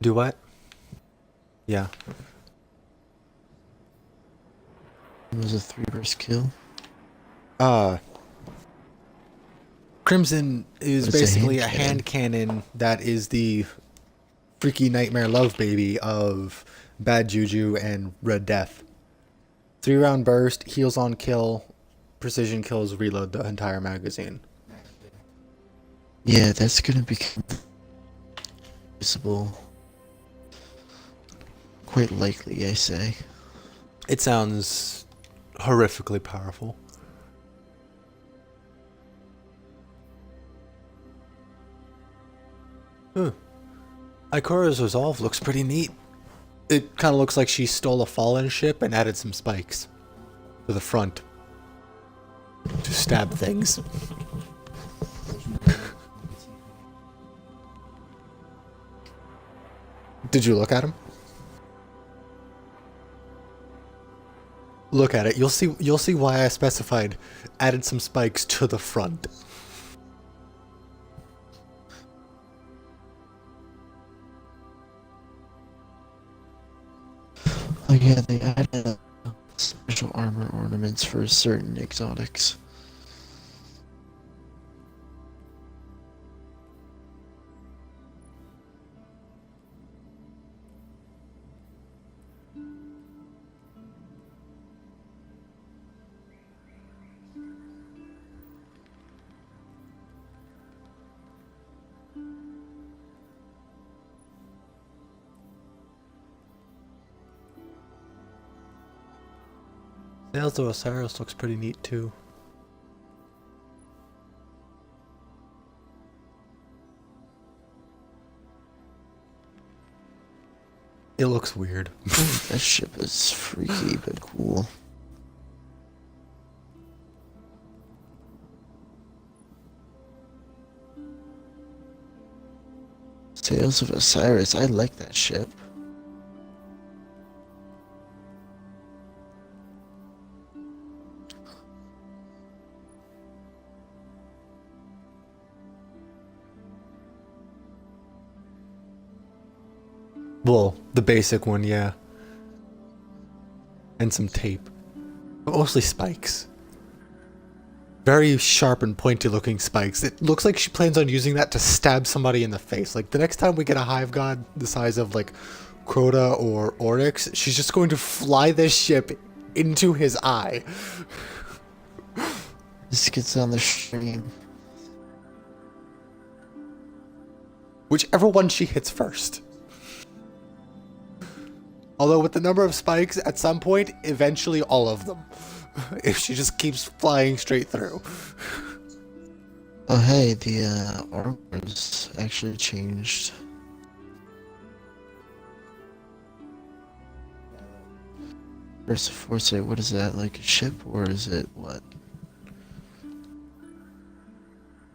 Do what? Yeah. It was a 3 verse kill. Uh, Crimson is But it's a basically hand a hand cannon. cannon that is the freaky nightmare love baby of Bad Juju and Red Death. 3 round burst, heals on kill, precision kills, reload the entire magazine. Yeah, that's gonna become usable. Quite likely, I say. It sounds horrifically powerful. Huh. Ikora's resolve looks pretty neat. It kind of looks like she stole a fallen ship and added some spikes to the front to stab things. Did you look at him? Look at it. You'll see why I specified added some spikes to the front. Oh yeah, they added special armor ornaments for certain exotics. Sales of Osiris looks pretty neat too. It looks weird. That ship is freaky but cool. Tales of Osiris, I like that ship. Well, the basic one, yeah. And some tape. But mostly spikes. Very sharp and pointy looking spikes. It looks like she plans on using that to stab somebody in the face. Like the next time we get a hive god the size of like Crota or Oryx, she's just going to fly this ship into his eye. This gets on the stream. Whichever one she hits first. Although with the number of spikes, at some point, eventually all of them. If she just keeps flying straight through. Oh hey, the armor's actually changed. Versa Foresight, what is that? Like a ship or is it what?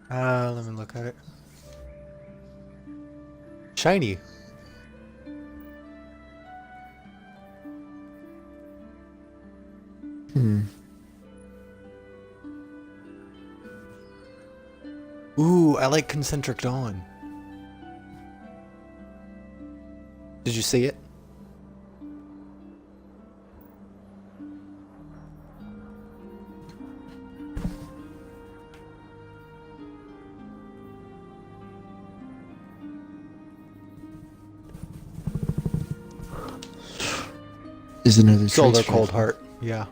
Let me look at it. Shiny. Hmm. Ooh, I like Concentric Dawn. Did you see it? Is another Solar trace Cold rifle. Heart. Yeah.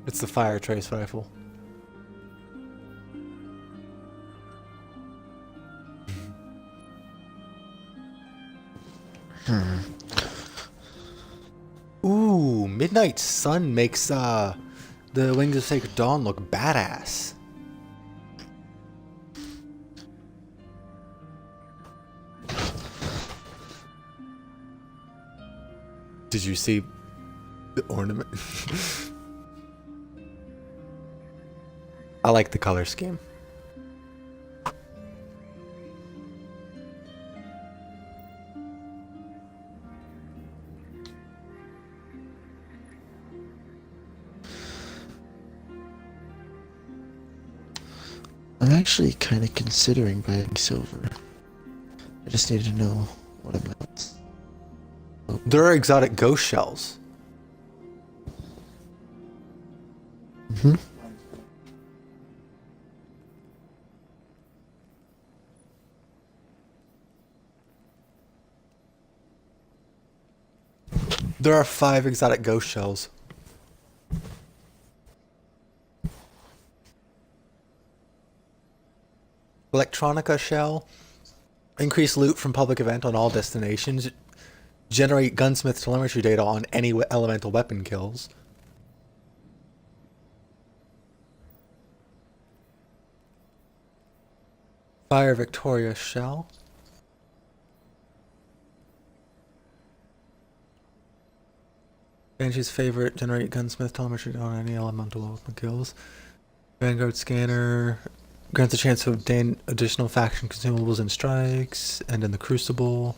It's the fire trace rifle. Hmm. Ooh, Midnight Sun makes the Wings of Sacred Dawn look badass. Did you see the ornament? I like the color scheme. I'm actually kind of considering buying silver. I just need to know what it meant. There are exotic ghost shells. Mm-hmm. There are 5 exotic ghost shells. Electronica shell. Increase loot from public event on all destinations. Generate gunsmith telemetry data on any elemental weapon kills. Fire Victoria shell. Banshee's favorite, generate gunsmith telemetry on any elemental weapon kills. Vanguard scanner grants a chance to obtain additional faction consumables in strikes and in the crucible.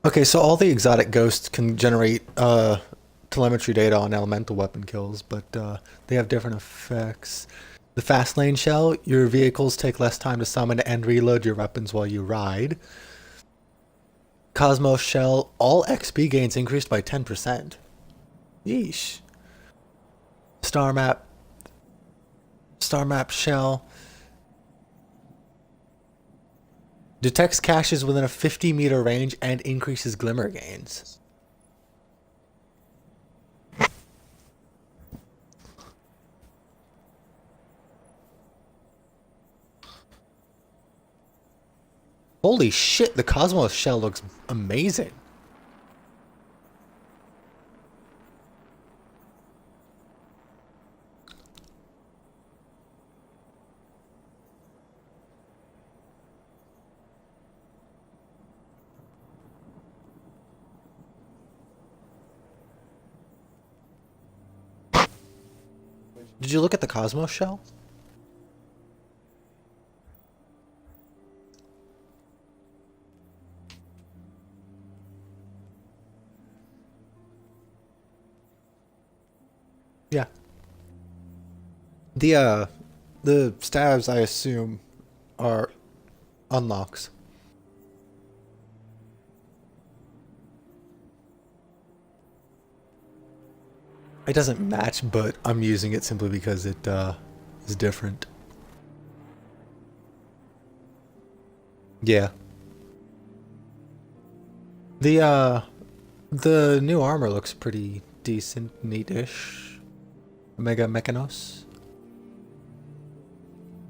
Okay, so all the exotic ghosts can generate telemetry data on elemental weapon kills, but they have different effects. The fast lane shell, your vehicles take less time to summon and reload your weapons while you ride. Cosmos shell, all XP gains increased by 10%. Yeesh. Star map shell. Detects caches within a 50-meter range and increases glimmer gains. Holy shit, the Cosmos shell looks amazing. Did you look at the Cosmos shell? Yeah. The stabs, I assume, are unlocks. It doesn't match, but I'm using it simply because it is different. Yeah. The new armor looks pretty decent, neatish. Omega Mechanos.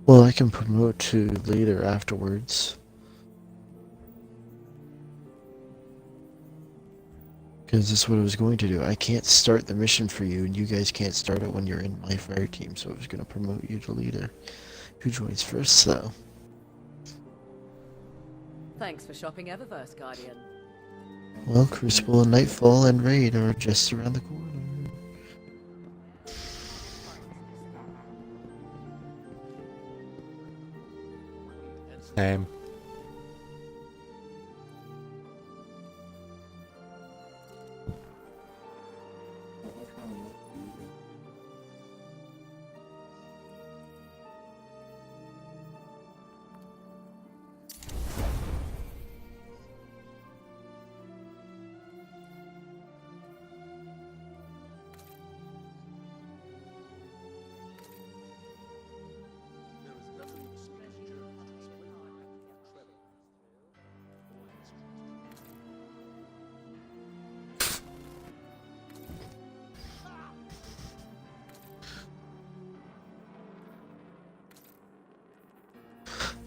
Well, I can promote to leader afterwards. Because that's what I was going to do. I can't start the mission for you, and you guys can't start it when you're in my fire team, so I was going to promote you to leader. Who joins first, though? Thanks for shopping Eververse, Guardian. Well, Crucible and Nightfall and Raid are just around the corner. Same.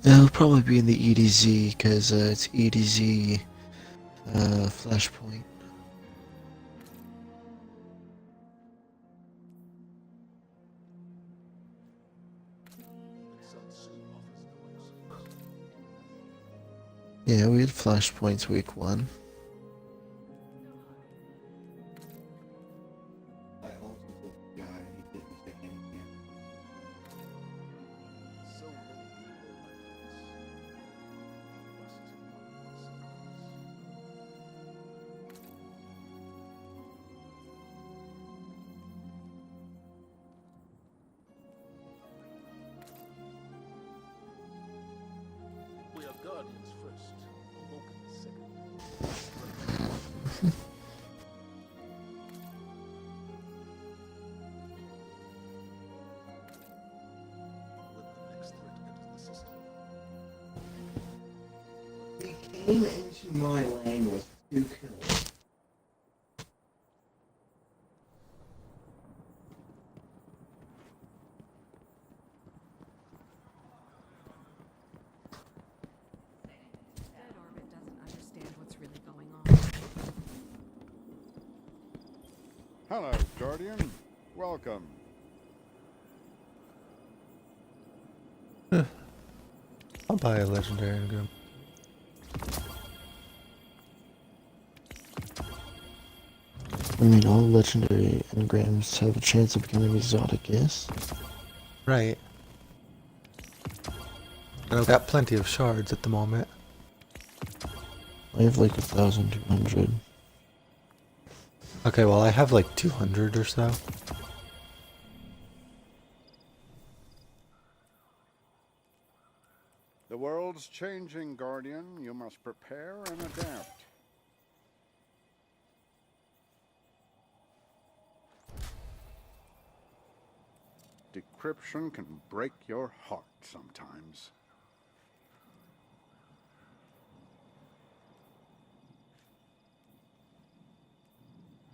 It'll probably be in the EDZ, because it's EDZ Flashpoint. Yeah, we had Flashpoints week 1. came into my lane with 2 kills. Dead Orbit doesn't understand what's really going on. Hello, Guardian. Welcome. I'll buy a legendary engram. I mean, all legendary engrams have a chance of becoming exotic, yes? Right. And I've got plenty of shards at the moment. I have like 1,200. Okay, well I have like 200 or so. The world's changing, Guardian. You must prepare and adapt. Decryption can break your heart sometimes.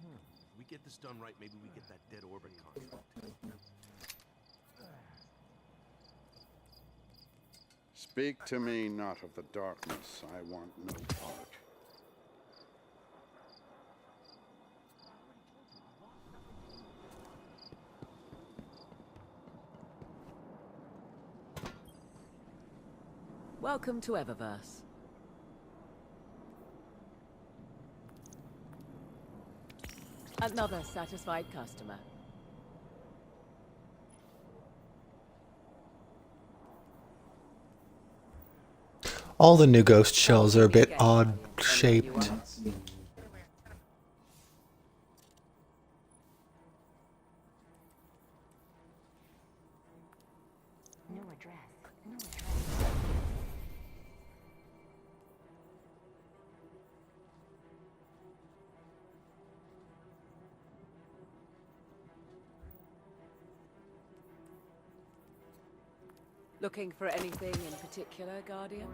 If we get this done right, maybe we get that dead orbit contract. Speak to me not of the darkness. I want no part. Welcome to Eververse. Another satisfied customer. All the new ghost shells are a bit odd shaped. Looking for anything in particular, Guardian?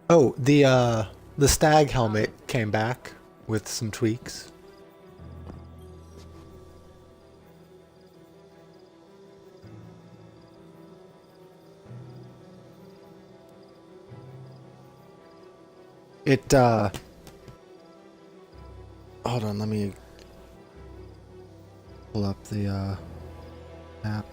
Oh, the stag helmet came back with some tweaks. It hold on, let me pull up the map.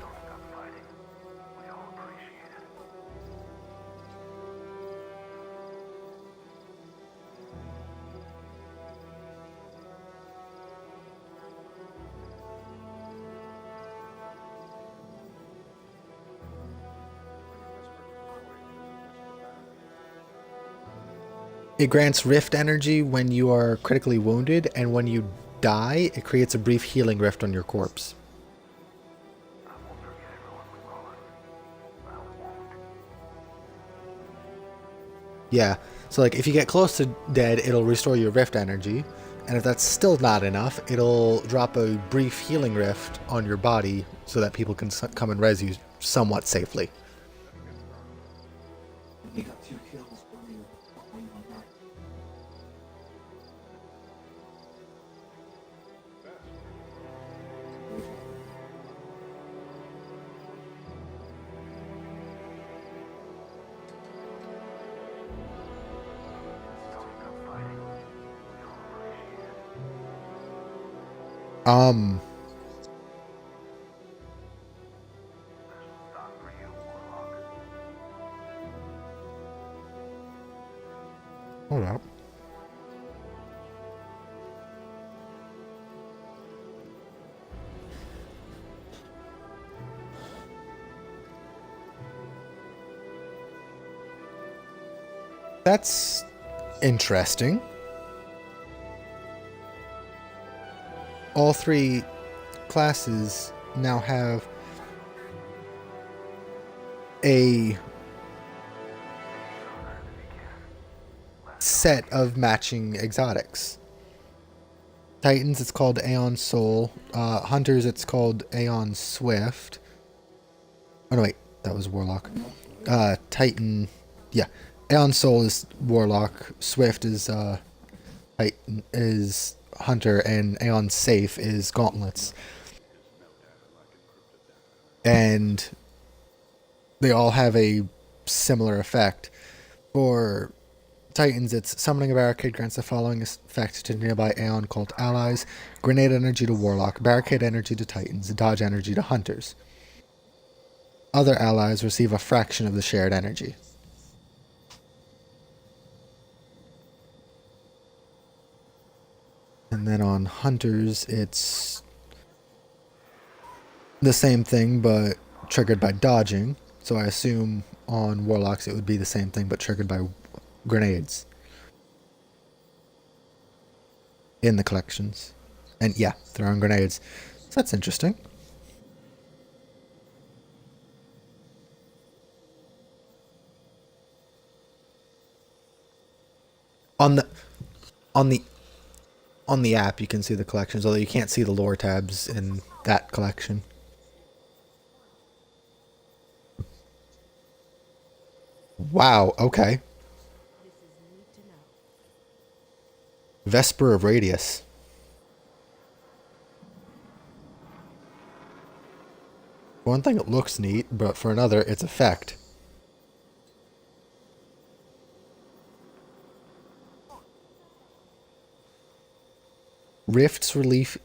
It grants rift energy when you are critically wounded, and when you die, it creates a brief healing rift on your corpse. Yeah, so like if you get close to dead, it'll restore your rift energy, and if that's still not enough, it'll drop a brief healing rift on your body so that people can come and res you somewhat safely. You got 2 kills. Um. Hold up. That's interesting. All 3 classes now have a set of matching exotics. Titans, it's called Aeon Soul. Hunters, it's called Aeon Swift. Oh no, wait, that was Warlock. Titan, yeah, Aeon Soul is Warlock. Swift is Titan is Hunter, and Aeon Safe is Gauntlets. And they all have a similar effect. For Titans, it's summoning a barricade grants the following effect to nearby Aeon cult allies: grenade energy to Warlock, barricade energy to Titans, dodge energy to Hunters. Other allies receive a fraction of the shared energy. And then on Hunters, it's the same thing, but triggered by dodging. So I assume on Warlocks it would be the same thing, but triggered by grenades in the collections. And yeah, throwing grenades. So that's interesting. On the on the on the app you can see the collections, although you can't see the lore tabs in that collection. Wow, okay. This is neat to know. Vesper of Radius. For one thing, it looks neat, but for another, its effect. Rifts release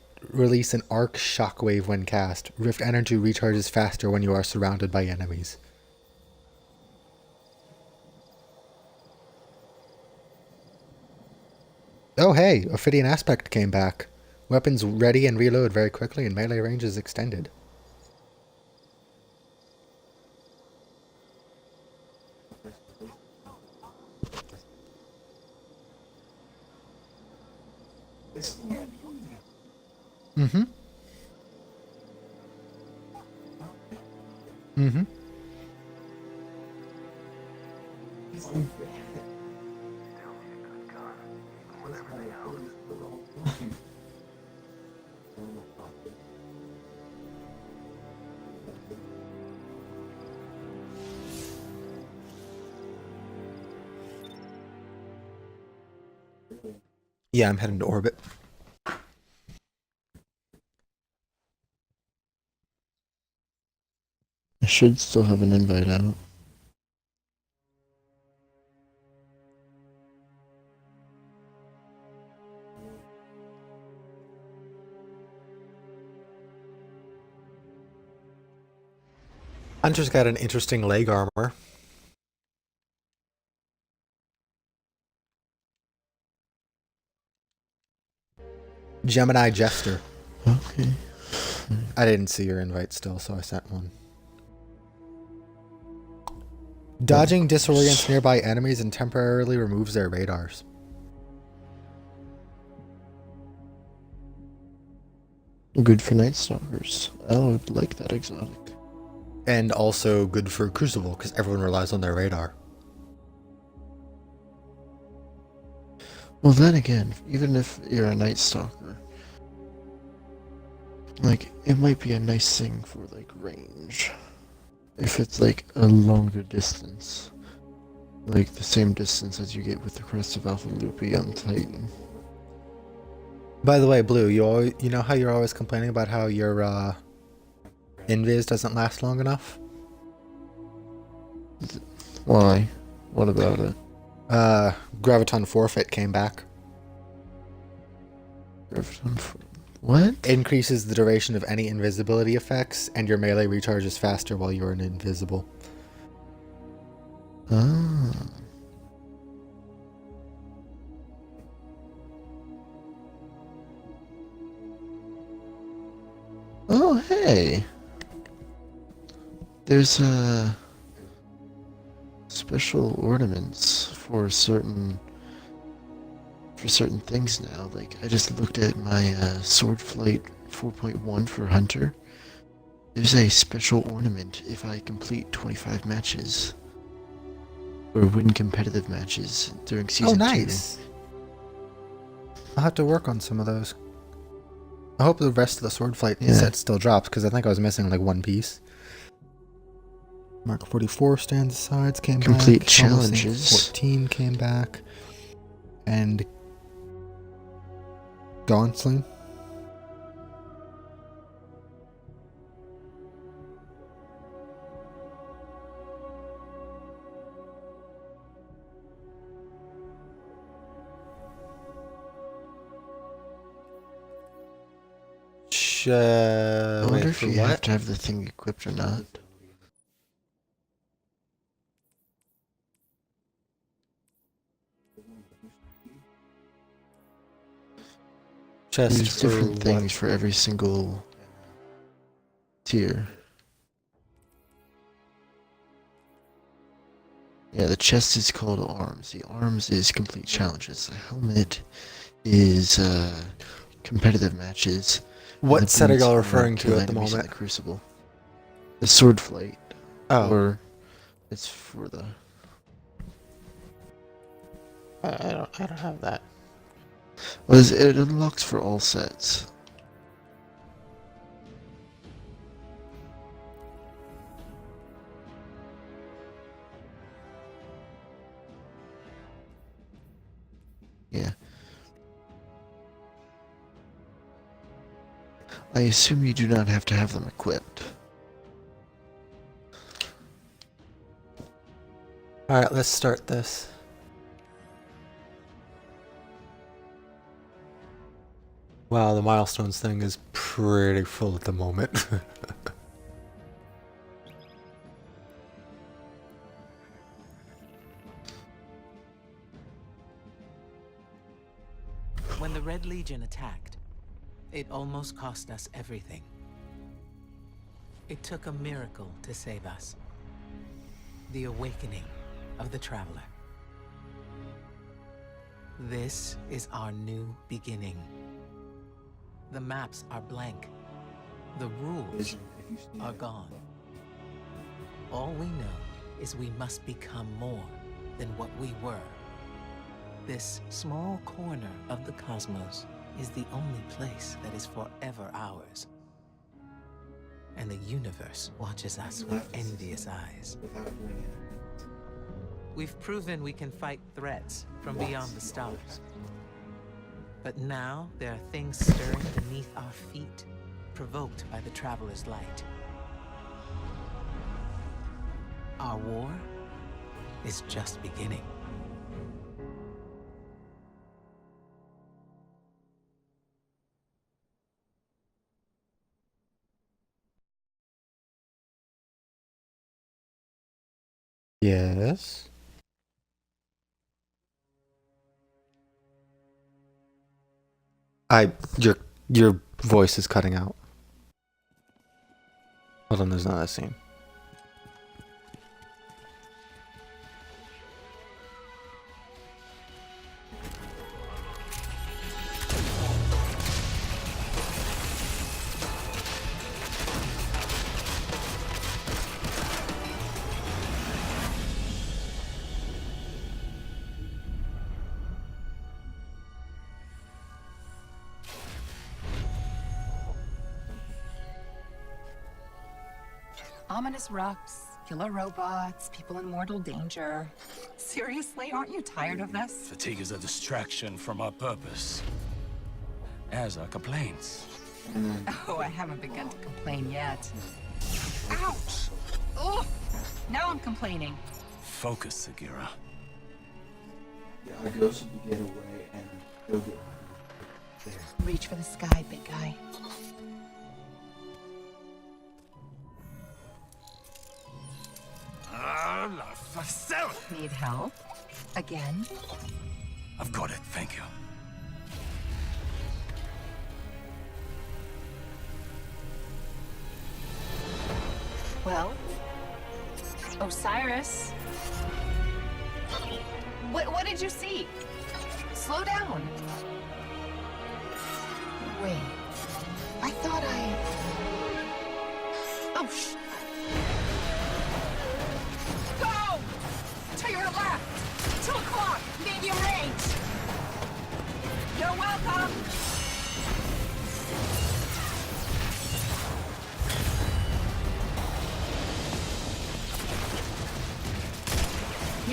an arc shockwave when cast. Rift energy recharges faster when you are surrounded by enemies. Oh hey, Ophidian Aspect came back. Weapons ready and reload very quickly, and melee range is extended. Mm-hmm. Mm-hmm. Yeah, I'm heading to orbit. I should still have an invite out. Hunter's got an interesting leg armor. Gemini Jester. Okay. I didn't see your invite still, so I sent one. Dodging disorients nearby enemies and temporarily removes their radars. Good for Night Stalkers. I would like that exotic. And also good for Crucible, because everyone relies on their radar. Well, then again, even if you're a Night Stalker, like, it might be a nice thing for, like, range. If it's, like, a longer distance. Like, the same distance as you get with the Crest of Alpha Loopy on Titan. By the way, Blue, you know how you're always complaining about how your invis doesn't last long enough? Why? What about it? Graviton Forfeit came back. What? Increases the duration of any invisibility effects, and your melee recharges faster while you're invisible. Ah. Oh, hey. There's special ornaments for certain things now. Like, I just looked at my Sword Flight 4.1 for Hunter. There's a special ornament if I complete 25 matches. Or win competitive matches during season 2. Oh, nice. I'll have to work on some of those. I hope the rest of the sword flight Yeah. set still drops, because I think I was missing like one piece. Mark 44 stands asides came Complete back. Almost Saint challenges. 14 came back. And Gauntling. I wonder Wait, if for you have what? to have the thing equipped or not. Chest There's for different what? things for every single tier. Yeah, the chest is called arms. The arms is complete challenges. The helmet is competitive matches. and What the set are boots y'all are referring kill to at the enemies in moment? the Crucible. The sword flight. Oh, Or it's for the I don't have that. well, it unlocks for all sets. Yeah. I assume you do not have to have them equipped. Alright, let's start this. Wow, the milestones thing is pretty full at the moment. When the Red Legion attacked, it almost cost us everything. It took a miracle to save us. The awakening of the Traveler. This is our new beginning. The maps are blank. The rules are gone. All we know is we must become more than what we were. This small corner of the cosmos is the only place that is forever ours. And the universe watches us with envious eyes. We've proven we can fight threats from beyond the stars. But now there are things stirring beneath our feet, provoked by the Traveler's light. Our war is just beginning. Yes. Your voice is cutting out. Hold on, there's another scene. Ominous rocks, killer robots, people in mortal danger. Seriously, aren't you tired of this? Fatigue is a distraction from our purpose. As are complaints. Oh, I haven't begun to complain yet. Ouch! Ugh! Now I'm complaining. Focus, Sagira. Our ghost will get away and go get there. Reach for the sky, big guy. Ah, la facelle! Need help? Again? I've got it, thank you. Well, Osiris. What did you see? Slow down. Wait. I thought I... Oh, Go! To your left! 2 o'clock! Medium range! You're welcome!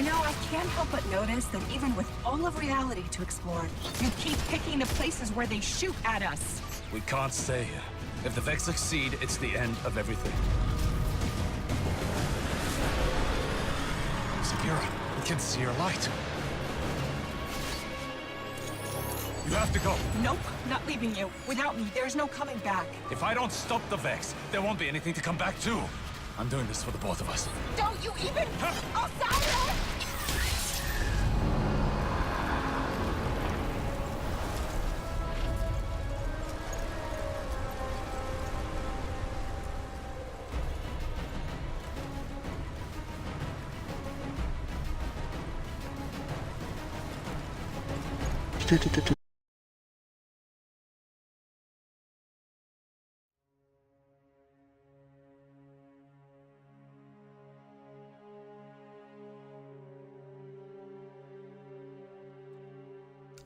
You know, I can't help but notice that even with all of reality to explore, you keep picking the places where they shoot at us. We can't stay here. If the Vex succeed, it's the end of everything. Segura, we can see your light. You have to go. Nope, not leaving you. Without me, there's no coming back. If I don't stop the Vex, there won't be anything to come back to. I'm doing this for the both of us. Don't you even... Osiris!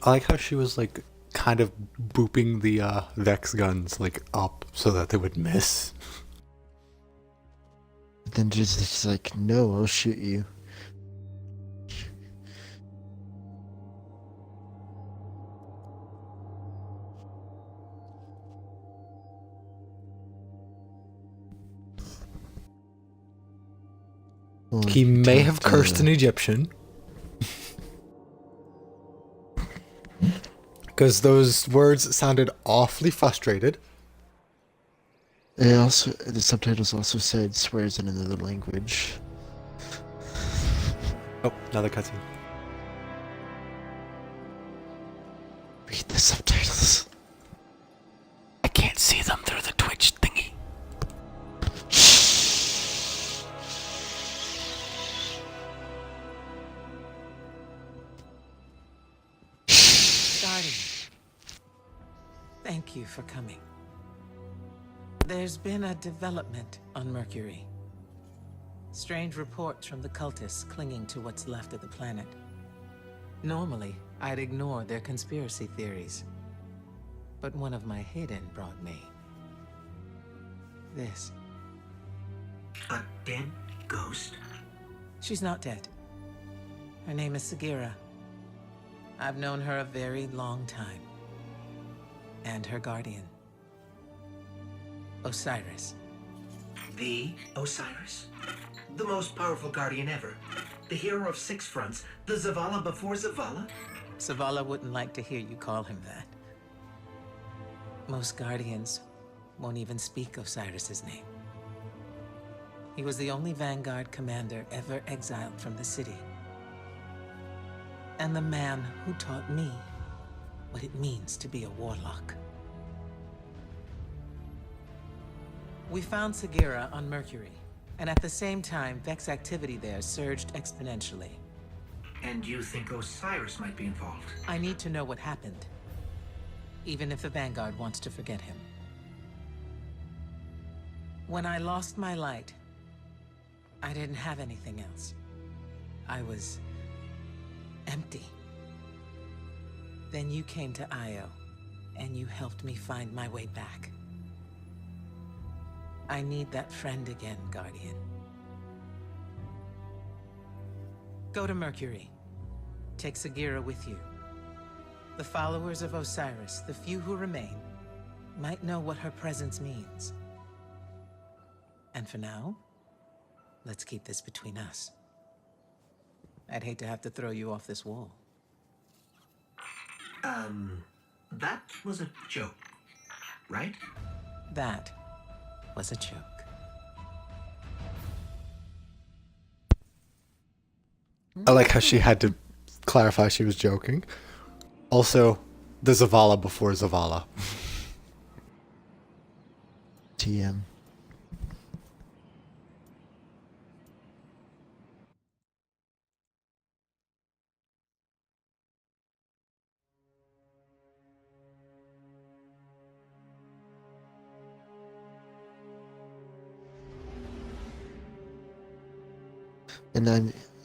I like how she was like kind of booping the Vex guns like up so that they would miss. But then just like, no, I'll shoot you. Well, He may have talked, cursed an Egyptian. Because those words sounded awfully frustrated. It also, the subtitles also said swears in another language. Oh, another cutscene. Read the subtitles. I can't see them through the Twitch thingy. Guardian, thank you for coming. There's been a development on Mercury. Strange reports from the cultists clinging to what's left of the planet. Normally, I'd ignore their conspiracy theories. But one of my hidden brought me this. A dead ghost? She's not dead. Her name is Segura. I've known her a very long time. And her guardian, Osiris. The Osiris? The most powerful guardian ever. The hero of six fronts. The Zavala before Zavala? Zavala wouldn't like to hear you call him that. Most guardians won't even speak Osiris's name. He was the only Vanguard commander ever exiled from the city. And the man who taught me what it means to be a warlock. We found Segura on Mercury, and at the same time, Vex activity there surged exponentially. And you think Osiris might be involved? I need to know what happened, even if the Vanguard wants to forget him. When I lost my light, I didn't have anything else. I was empty. Then you came to Io, and you helped me find my way back. I need that friend again, Guardian. Go to Mercury. Take Segura with you. The followers of Osiris, the few who remain, might know what her presence means. And for now, let's keep this between us. I'd hate to have to throw you off this wall. That was a joke, right? That was a joke. I like how she had to clarify she was joking. Also, the Zavala before Zavala. TM.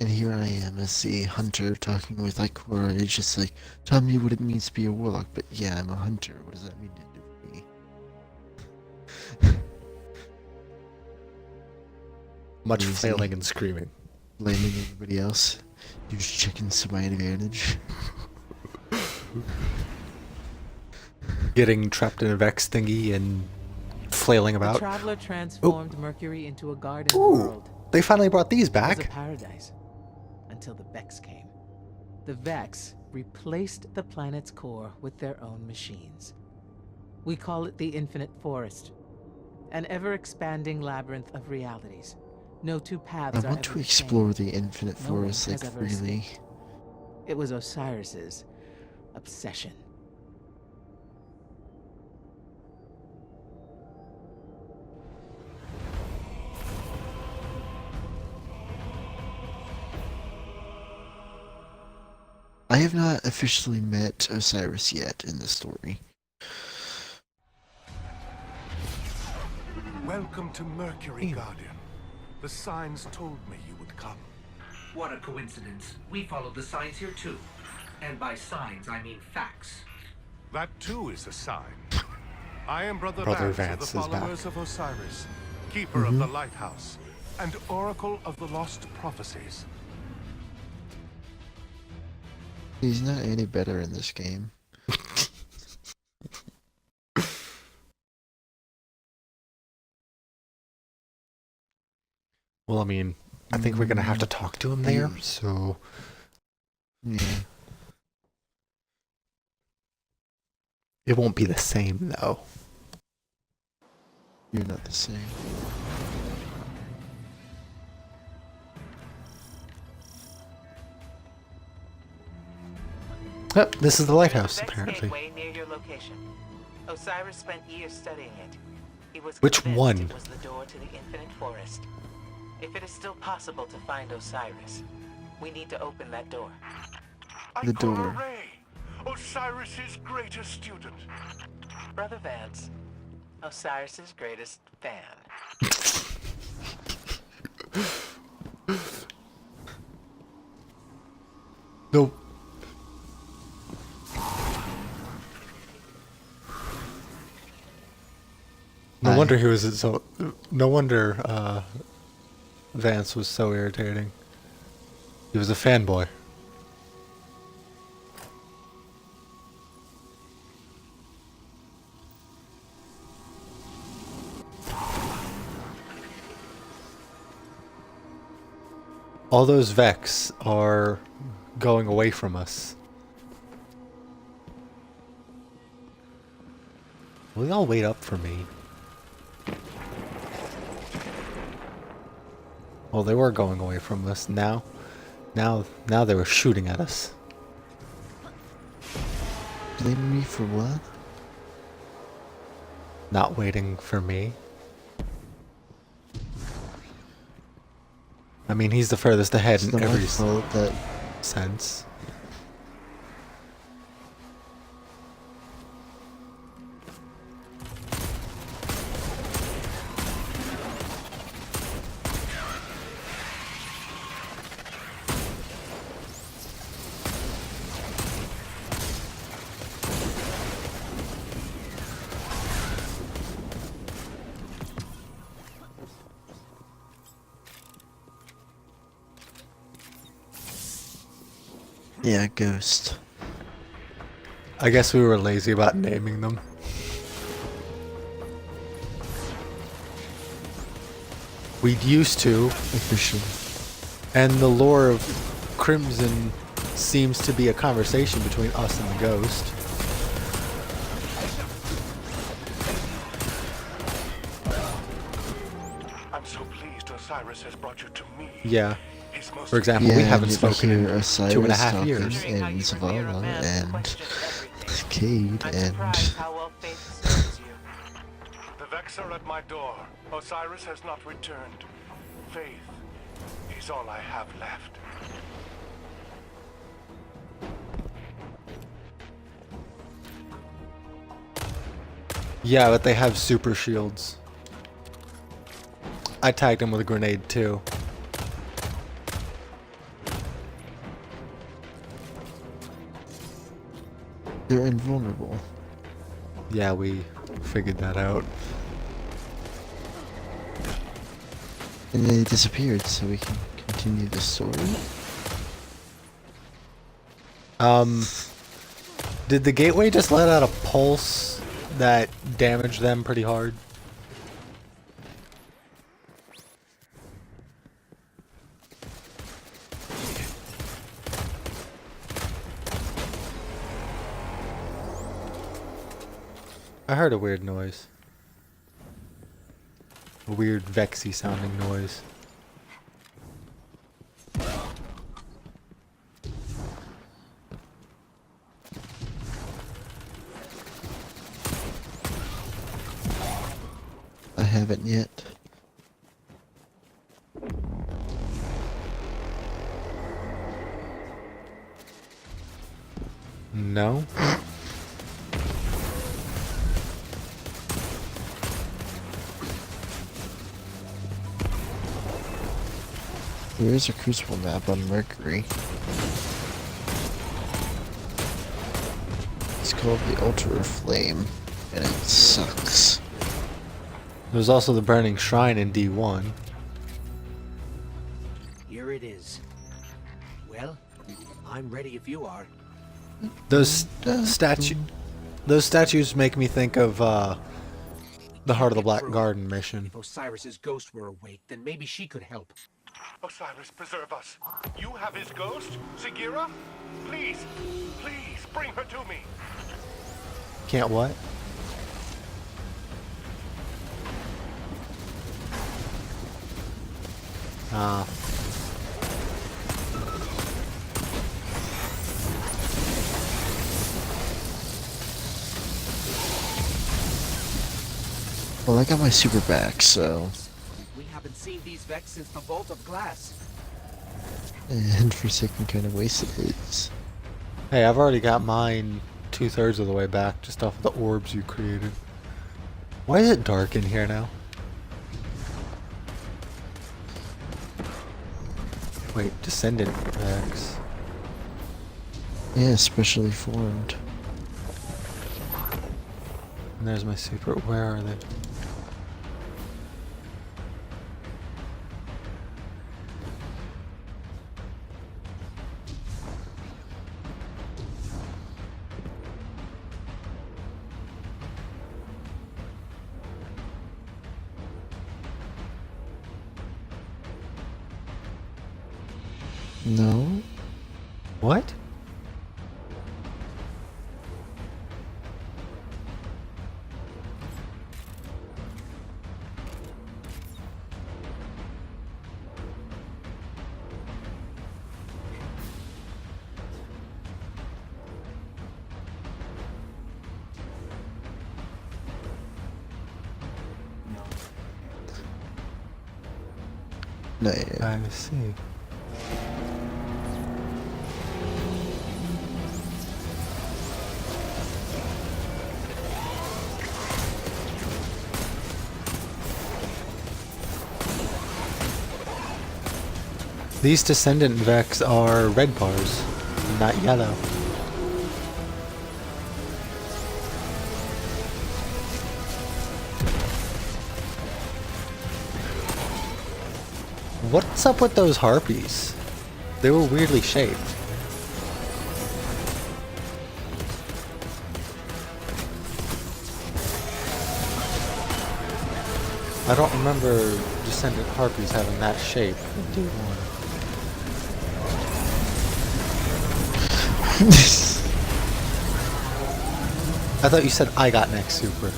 And here I am as the hunter talking with Ikora. It's just like, tell me what it means to be a warlock. But yeah, I'm a hunter. What does that mean to do for me? Much Easy. flailing and screaming. blaming everybody else. You're just checking to my advantage. Getting trapped in a Vex thingy and flailing The about. traveler transformed Mercury into a garden Ooh, world. they finally brought these It was a back. paradise. Until the Vex came. The Vex replaced the planet's core with their own machines. We call it the Infinite Forest. An ever-expanding labyrinth of realities. No two paths I are want ever to the same. explore the Infinite No one Forest, has like, ever really. escaped. It was Osiris's obsession. I have not officially met Osiris yet in the story. Welcome to Mercury, Guardian. The signs told me you would come. What a coincidence. We followed the signs here too. And by signs, I mean facts. That too is a sign. I am Brother Brother Vance Vance of is the back. followers of Osiris, keeper of the lighthouse, and oracle of the lost prophecies. He's not any better in this game. Well, I mean, I think we're gonna have to talk to him there, Yeah. so Yeah. it won't be the same though. You're not the same. Oh, this is the lighthouse, Vex apparently. gateway near your location. Osiris spent years studying it. He was Which convinced one? It was the door to the Infinite Forest. If it is still possible to find Osiris, we need to open that door. The door. Osiris's greatest student. Brother Vance, Osiris's greatest fan. Nope. No wonder he was so. No wonder Vance was so irritating. He was a fanboy. All those Vex are going away from us. Will they all wait up for me? Well, they were going away from us. Now they were shooting at us. Blame me for what? Not waiting for me. I mean, he's the furthest ahead It's in not my every fault that sense. Yeah, Ghost. I guess we were lazy about naming them. We used to, Officially. and the lore of Crimson seems to be a conversation between us and the ghost. I'm so pleased Osiris has brought you to me. Yeah. His most For example, we haven't you spoken hear in Osiris 2.5 talking, years. and Zavala, and Cade, and how well faith serves you. The Vex are at my door. Osiris has not returned. Faith is all I have left. Yeah, but they have super shields. I tagged him with a grenade too. they're invulnerable. Yeah, we figured that out. And they disappeared, so we can continue the story. Did the gateway just let out a pulse that damaged them pretty hard? I heard a weird noise. A weird vexy sounding noise. I haven't yet. No? There is a crucible map on Mercury. It's called the Ultra Flame, and it sucks. There's also the Burning Shrine in D1. Here it is. Well, I'm ready if you are. Those statues make me think of the Heart of the Black Garden mission. If Osiris's ghost were awake, then maybe she could help. Osiris, preserve us. You have his ghost? Sagira? Please, please, bring her to me. Can't what? Ah. Well, I got my super back, so... We haven't seen these Vex since the Vault of Glass. And Forsaken kind of wasted his. Hey, I've already got mine 2/3 of the way back, just off of the orbs you created. Why is it dark in here now? Wait, Descendant Vex. Yeah, specially formed. And there's my super. Where are they? No? What? No, yeah. I see. These Descendant Vex are red bars, not yellow. What's up with those harpies? They were weirdly shaped. I don't remember Descendant harpies having that shape in D1. I thought you said I got next super.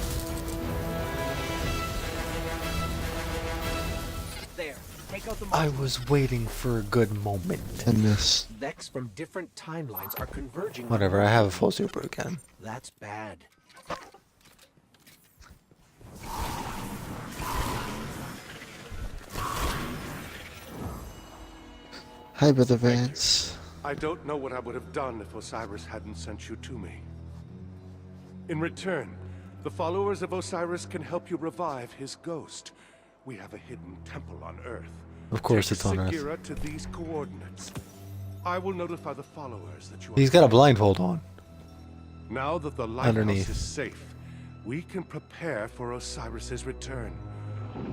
There, take out the I module. was waiting for a good moment. I missed. Vex from different timelines are converging. Whatever, I have a full super again. That's bad. Hi, Brother Vance. I don't know what I would have done if Osiris hadn't sent you to me. In return, the followers of Osiris can help you revive his ghost. We have a hidden temple on Earth. Of course Take it's on Earth. Sagira to these coordinates. I will notify the followers that you are. He's got a blindfold on. Now that the lighthouse Underneath. is safe, we can prepare for Osiris's return.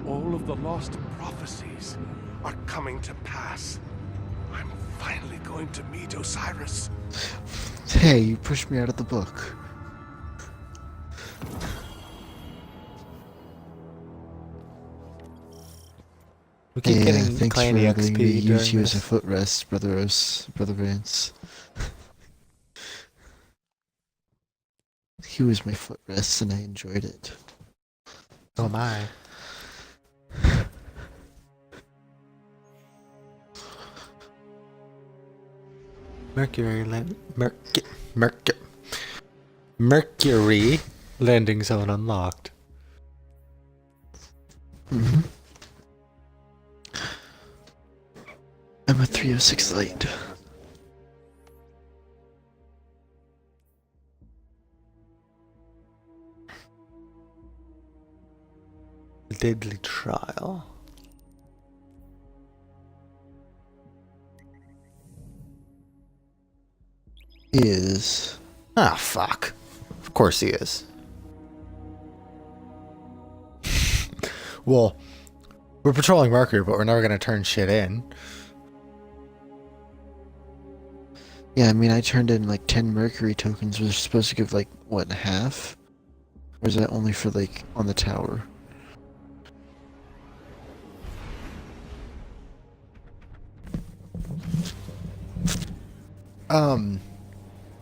All of the lost prophecies are coming to pass. I'm finally going to meet Osiris. Hey, you pushed me out of the book. We keep getting thanks for tiny letting XP me use during you as a this. footrest, Brother Vance. He was my footrest and I enjoyed it. Oh my. Mercury landing zone unlocked. Mm-hmm. I'm a 306 light. Deadly trial. Is Ah, fuck. Of course he is. Well, we're patrolling Mercury, but we're never gonna turn shit in. yeah, I mean I turned in like 10 Mercury tokens. We're supposed to give like what, half? Or is that only for like on the tower?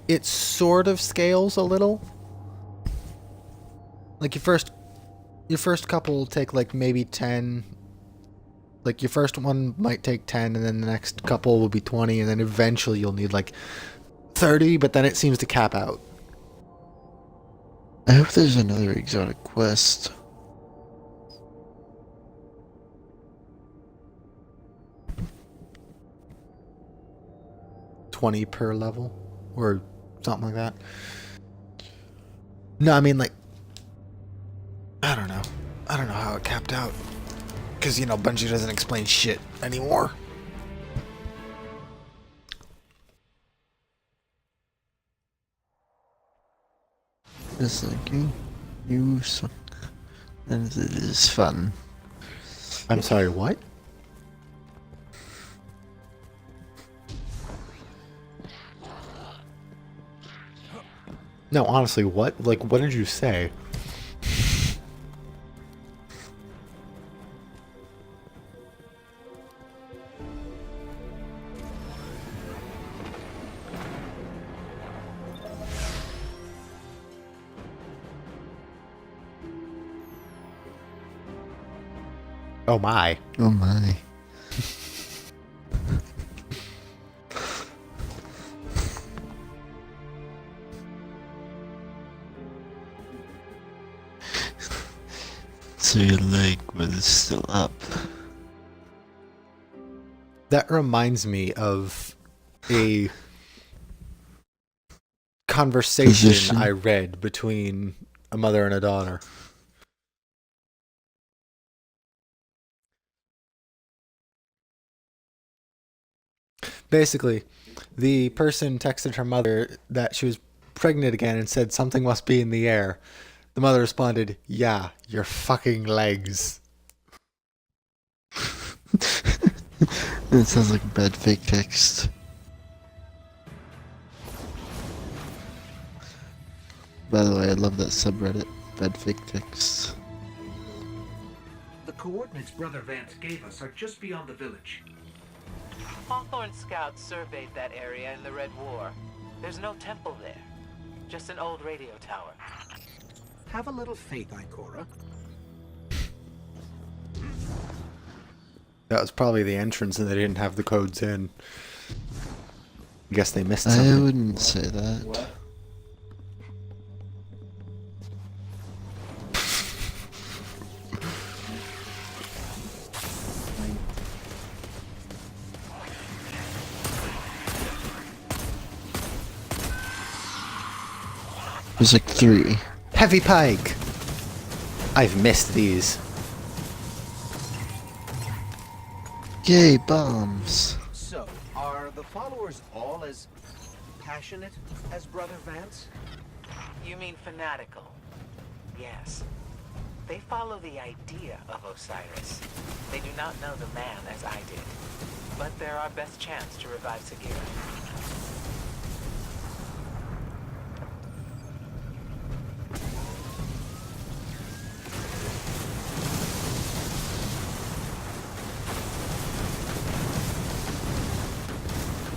It sort of scales a little. Like your first couple will take like maybe 10. Like your first one might take 10 and then the next couple will be 20 and then eventually you'll need like 30, but then it seems to cap out. I hope there's another exotic quest. $20 per level or something like that. No, I mean like I don't know how it capped out because you know Bungie doesn't explain shit anymore. Just like you suck. And it is fun. I'm sorry, what? No, honestly, what? Like, what did you say? Oh my. Oh my. So your leg was still up. That reminds me of a conversation Position. I read between a mother and a daughter. Basically, the person texted her mother that she was pregnant again and said something must be in the air. The mother responded, "Yeah, your fucking legs." It sounds like bad fake text. By the way, I love that subreddit, bad fake text. The coordinates Brother Vance gave us are just beyond the village. Hawthorne scouts surveyed that area in the Red War. There's no temple there, just an old radio tower. Have a little faith, Ikora. That was probably the entrance and they didn't have the codes in. I guess they missed I something. wouldn't say that. There's like 3. Heavy pike! I've missed these. Yay, bombs! So, are the followers all as passionate as Brother Vance? You mean fanatical? Yes. They follow the idea of Osiris. They do not know the man as I did. But they're our best chance to revive Sagira.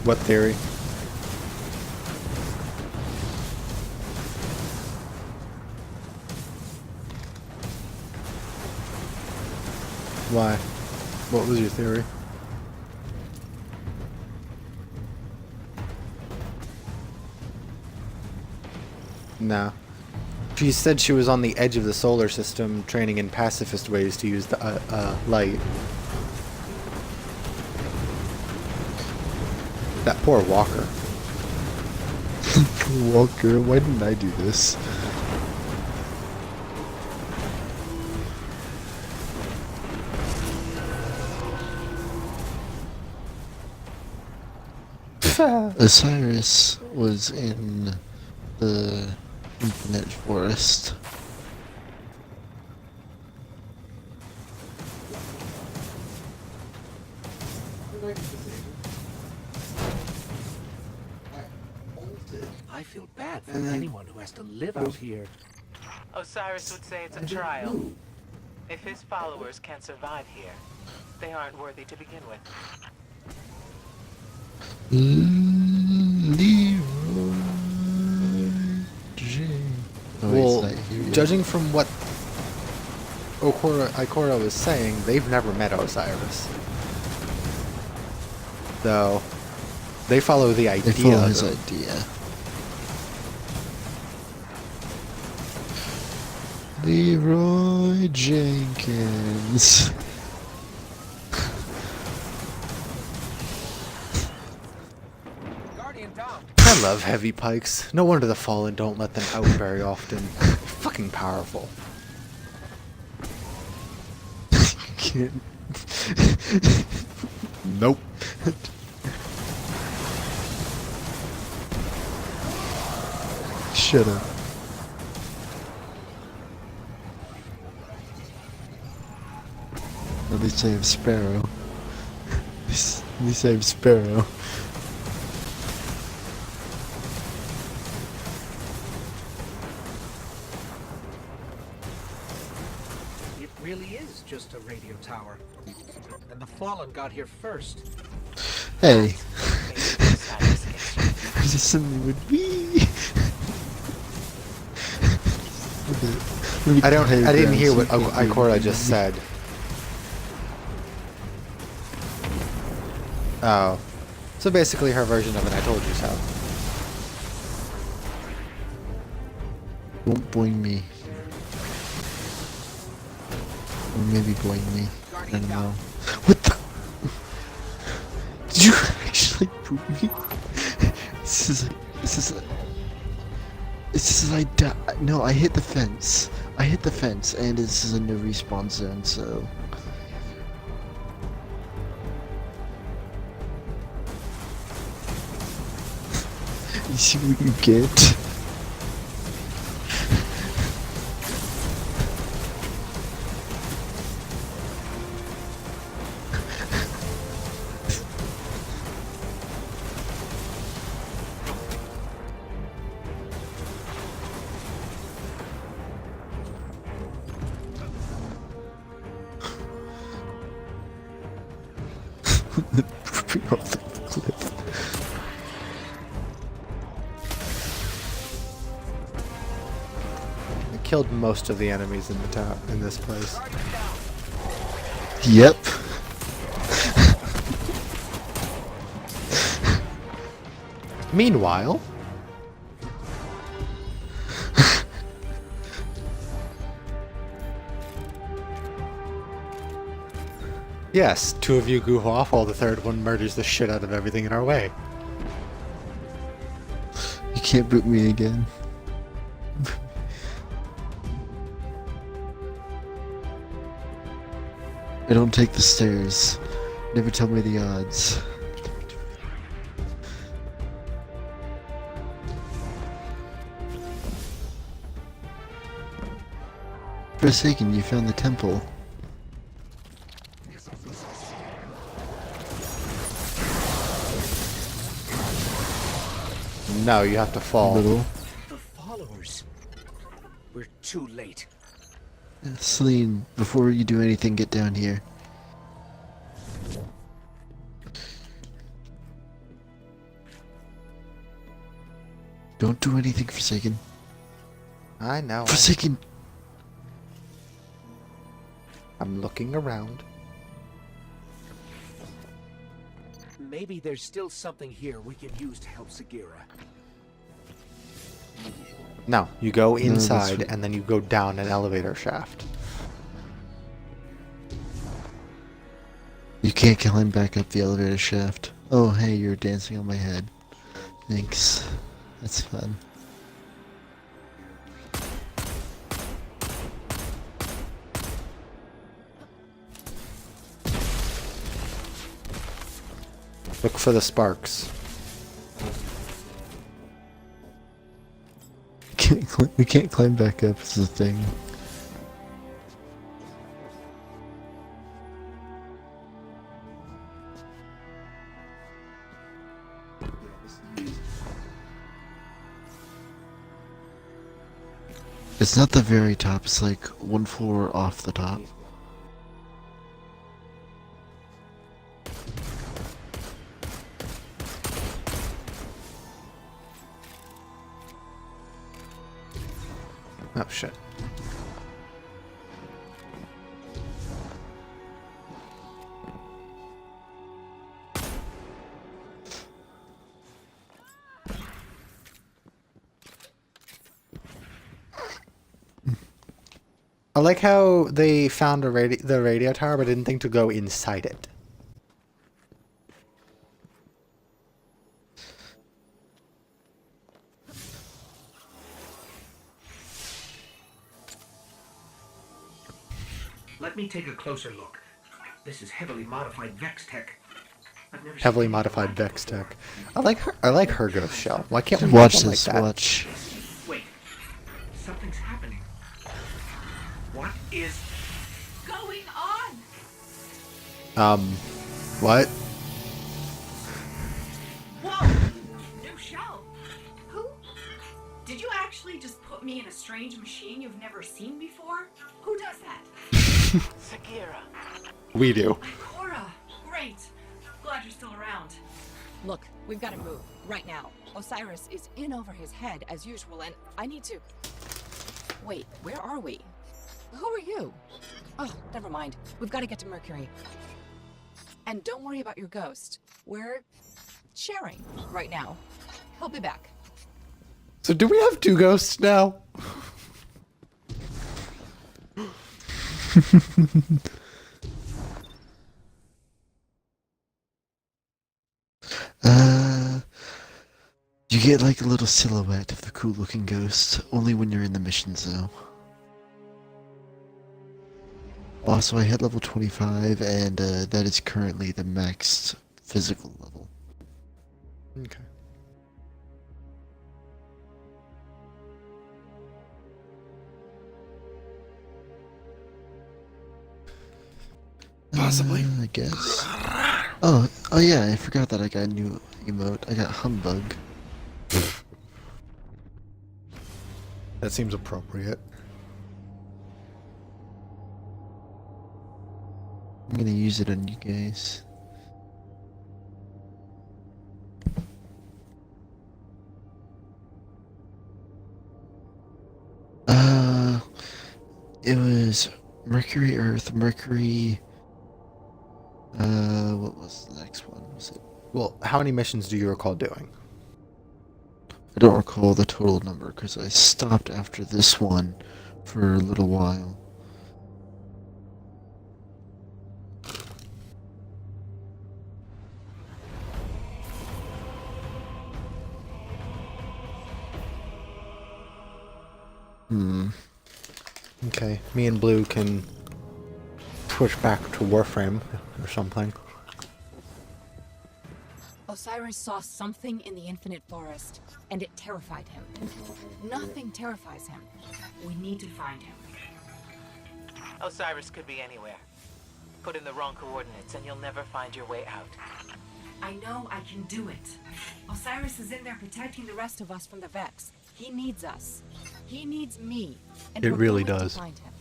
What theory? Why? What was your theory? No. She said she was on the edge of the solar system training in pacifist ways to use the light. That poor Walker. Walker, why didn't I do this? Osiris was in the Infinite Forest. I feel bad for anyone who has to live out here. Osiris would say it's a trial. If his followers can't survive here, they aren't worthy to begin with. Leroy J. Oh, Well, he's not here yet. judging from what Ikora was saying, they've never met Osiris. So, they follow the They idea. follow his though. idea. Leroy Jenkins. Guardian down. I love heavy pikes. No wonder the Fallen don't let them out very often. Fucking powerful. Can't. Nope. Shut up. At least I have Sparrow. At least I have Sparrow. It really is just a radio tower. And the Fallen got here first. Hey, Osiris gets you. I just suddenly went wee. I didn't hear what Ikora just said. Oh. So basically her version of an I told you so. Won't boing me. Or maybe boing me. I don't know. What the? Did you actually boot me? This is I no, I hit the fence. I hit the fence, and this is a no respawn zone, so. You see what you get? Dropping off the cliff. I killed most of the enemies in the town in this place. Yep. Meanwhile, yes, two of you goof off while the third one murders the shit out of everything in our way. You can't boot me again. I don't take the stairs. Never tell me the odds. Forsaken, you found the temple. No, you have to fall. Little. The followers. We're too late. Celine, before you do anything, get down here. Don't do anything, Forsaken. I know. Forsaken! I'm looking around. Maybe there's still something here we can use to help Sagira. No, you go that's inside right. and then you go down an elevator shaft. You can't climb back up the elevator shaft. Oh, hey, you're dancing on my head. Thanks. That's fun. Look for the sparks. We can't climb back up, is the thing. It's not the very top, it's like one floor off the top. Oh shit. I like how they found the radio tower, but didn't think to go inside it. Let me take a closer look. This is heavily modified Vex tech. I've never seen Heavily anything modified like it Vex before. tech. I like her ghost shell. Why can't we Watch make one this, like that? watch. Wait, something's happening. What is... Going on? What? Whoa! New shell. Who? Did you actually just put me in a strange machine you've never seen before? Who does that? Sagira. We do. Cora. Great. Glad you're still around. Look, we've got to move right now. Osiris is in over his head as usual, and I need to. Wait, where are we? Who are you? Oh, never mind. We've got to get to Mercury. And don't worry about your ghost. We're sharing right now. He'll be back. So do we have two ghosts now? You get like a little silhouette of the cool looking ghost, only when you're in the missions though. Also, I hit level 25, and that is currently the max physical level. Okay. Possibly. I guess. Oh yeah, I forgot that I got a new emote. I got Humbug. That seems appropriate. I'm gonna use it on you guys. It was Mercury, Earth, Mercury. What was the next one? Was it? Well, how many missions do you recall doing? I don't recall the total number because I stopped after this one for a little while. Okay, me and Blue can switch back to Warframe or something. Osiris saw something in the infinite forest, and it terrified him. Nothing terrifies him. We need to find him. Osiris could be anywhere. Put in the wrong coordinates and you'll never find your way out. I know I can do it. Osiris is in there protecting the rest of us from the Vex. He needs us. He needs me. And It we're really going to does. find him.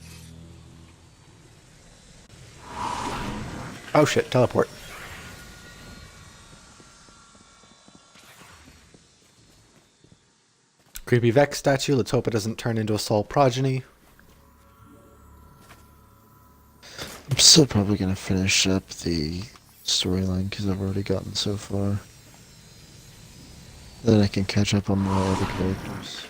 Oh shit, teleport. Creepy Vex statue. Let's hope it doesn't turn into a Soul progeny. I'm still probably gonna finish up the storyline because I've already gotten so far. Then I can catch up on my other characters.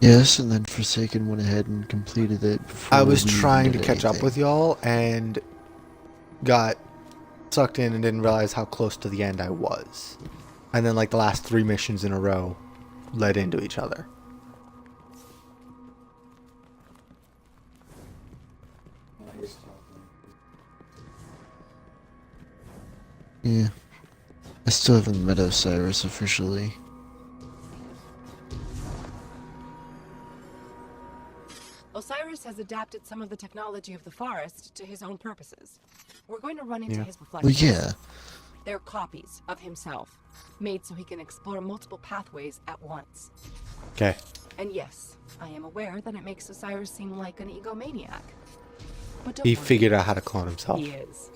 Yes, and then Forsaken went ahead and completed it before I was we even trying to did catch up anything. with y'all and got sucked in and didn't realize how close to the end I was. And then like the last 3 missions in a row led into each other. Yeah. I still haven't met Osiris officially. Osiris has adapted some of the technology of the forest to his own purposes. We're going to run into his Well, reflections. yeah. They're copies of himself, made so he can explore multiple pathways at once. Okay. And yes, I am aware that it makes Osiris seem like an egomaniac. But don't He worry, figured out how to clone himself. he is.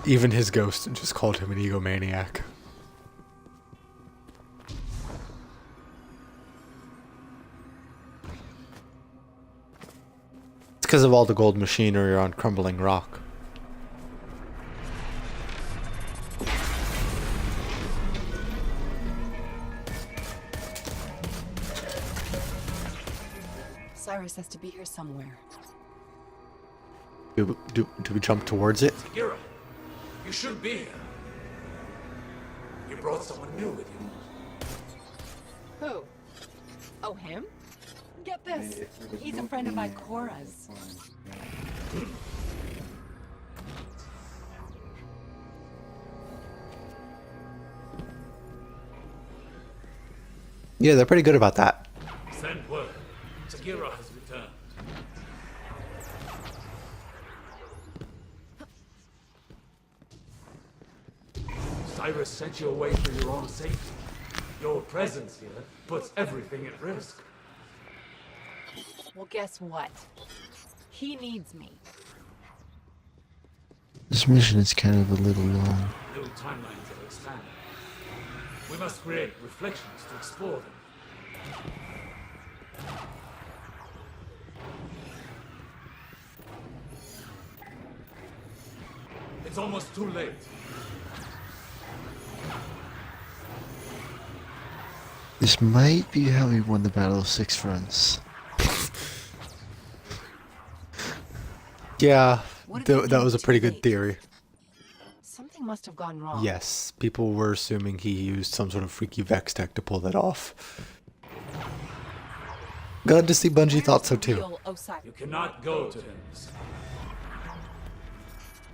Even his ghost just called him an egomaniac. It's because of all the gold machinery on crumbling rock. Osiris has to be here somewhere. Do we jump towards it? Gira, you should be here. You brought someone new with you. Who? Oh, him? Get this. He's a friend of Ikora's. Yeah, they're pretty good about that. Send word. Sagira has returned. Cyrus sent you away for your own safety. Your presence here puts everything at risk. Well, guess what? He needs me. This mission is kind of a little long. New timelines are expanding. We must create reflections to explore them. It's almost too late. This might be how he won the Battle of Six Fronts. Yeah, What did they that do was a too pretty good late? theory. Something must have gone wrong. Yes, people were assuming he used some sort of freaky Vex tech to pull that off. Glad to see Bungie Where's thought so the too. real Osiris? You cannot go to him.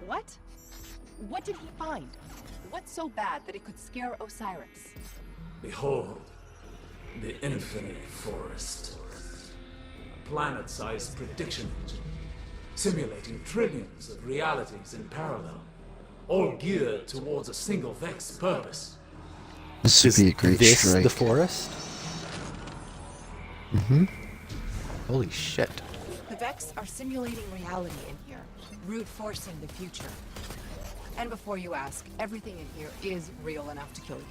What? What did he find? What's so bad that it could scare Osiris? Behold, the infinite forest. A planet-sized prediction engine, simulating trillions of realities in parallel, all geared towards a single Vex purpose. This would be a great this strike. the forest? Mm-hmm. Holy shit. The Vex are simulating reality in here, brute forcing the future. And before you ask, everything in here is real enough to kill you.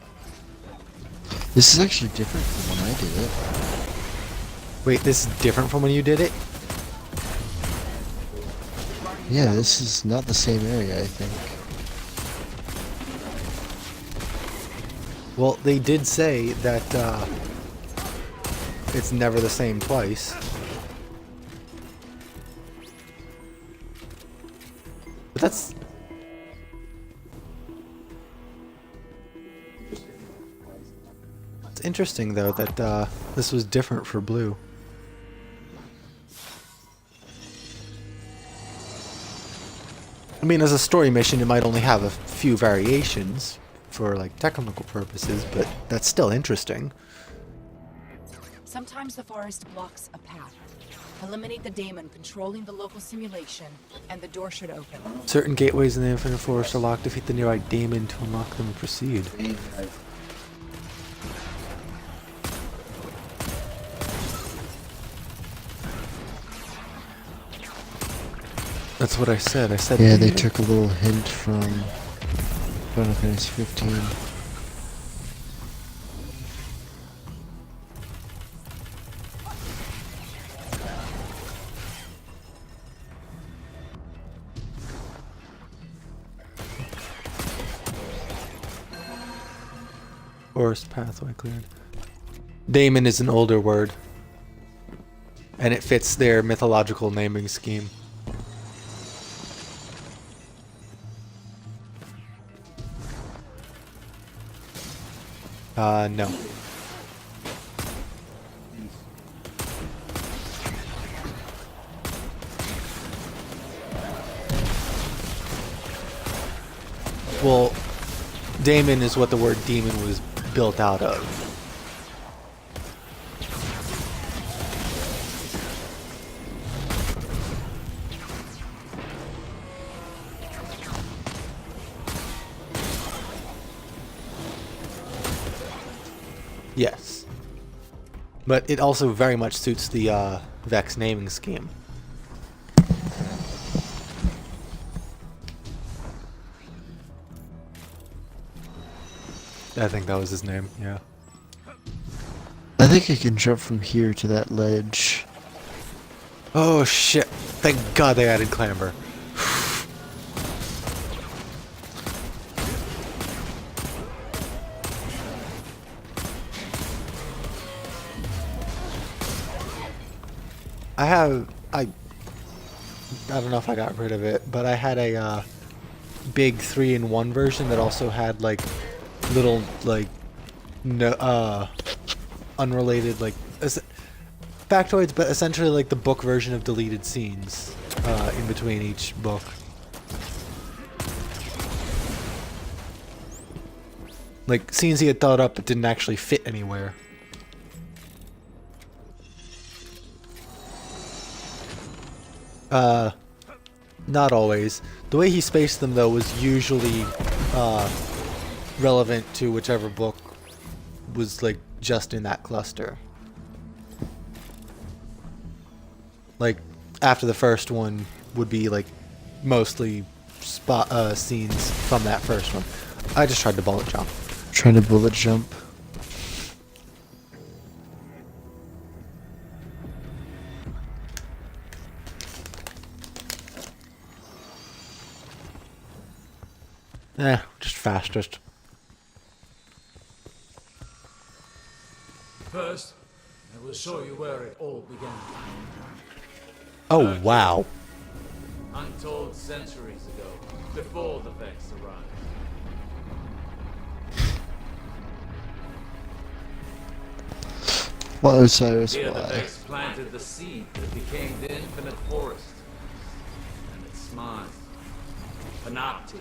This is actually different from when I did it. Wait, this is different from when you did it? Yeah, this is not the same area, I think. Well, they did say that it's never the same twice. But that's... It's interesting though that this was different for Blue. I mean, as a story mission, it might only have a few variations for like technical purposes, but that's still interesting. Sometimes the forest blocks a path. Eliminate the daemon controlling the local simulation, and the door should open. Certain gateways in the Infinite Forest are locked. Defeat the nearby daemon to unlock them and proceed. That's what I said. I said. Yeah, they took a little hint from Final Fantasy 15. Forest pathway cleared. Daemon is an older word, and it fits their mythological naming scheme. No. Well, daemon is what the word demon was built out of. Yes. But it also very much suits the Vex naming scheme. I think that was his name, yeah. I think I can jump from here to that ledge. Oh shit. Thank God they added clamber. I don't know if I got rid of it, but I had a big 3-in-1 version that also had like little like no unrelated like factoids, but essentially like the book version of deleted scenes in between each book. Like scenes he had thought up but didn't actually fit anywhere. Not always. The way he spaced them though was usually relevant to whichever book was like just in that cluster. Like after the first one would be like mostly scenes from that first one. I just tried to bullet jump. Trying to bullet jump. Just fastest. First, I will show you where it all began. Oh wow. Untold centuries ago, before the Vex arrived. What Osiris? Here the Why? Vex planted the seed that became the Infinite Forest. And its mine, Panoptes.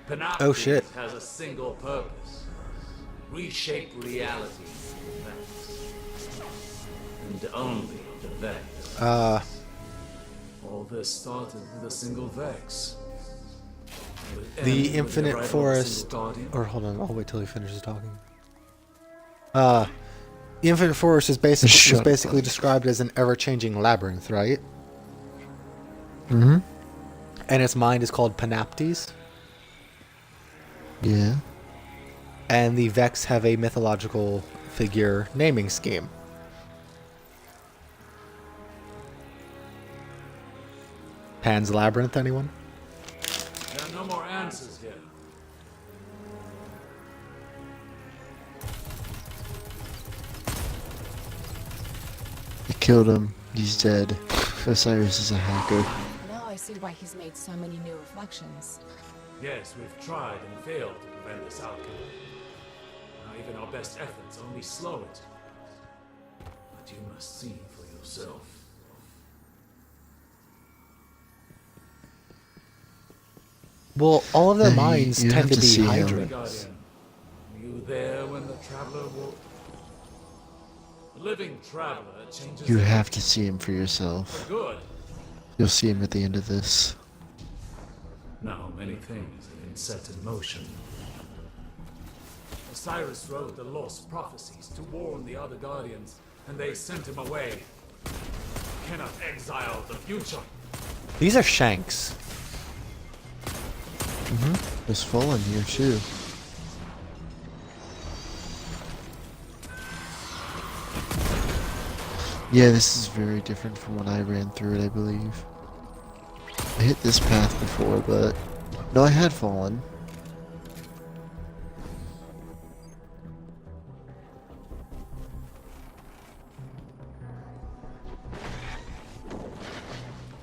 Panoptes Oh, shit. has a single purpose. Reshape reality for the Vex. And only the Vex. All this started with a single Vex. It would end The with the Infinite arrival of a Forest, single guardian. or hold on, I'll wait till he finishes talking. The Infinite Forest is basically described as an ever-changing labyrinth, right? Mm-hmm. And its mind is called Panoptes. Yeah. And the Vex have a mythological figure naming scheme. Pan's Labyrinth, anyone? There are no more answers here. I killed him. He's dead. Osiris is a hacker. Now I see why he's made so many new reflections. Yes, we've tried and failed to prevent this outcome. Now even our best efforts only slow it. But you must see for yourself. Well, all of their No, mines you tend have to to be see him. hydrants. Guardian, were you there when the traveler walked? The living traveler changes You everything have to see him for yourself. for good. You'll see him at the end of this. Now many things have been set in motion. Osiris wrote the lost prophecies to warn the other guardians, and they sent him away. Cannot exile the future. These are shanks. There's Fallen here too. Yeah, this is very different from when I ran through it, I believe. I hit this path before, but... No, I had Fallen.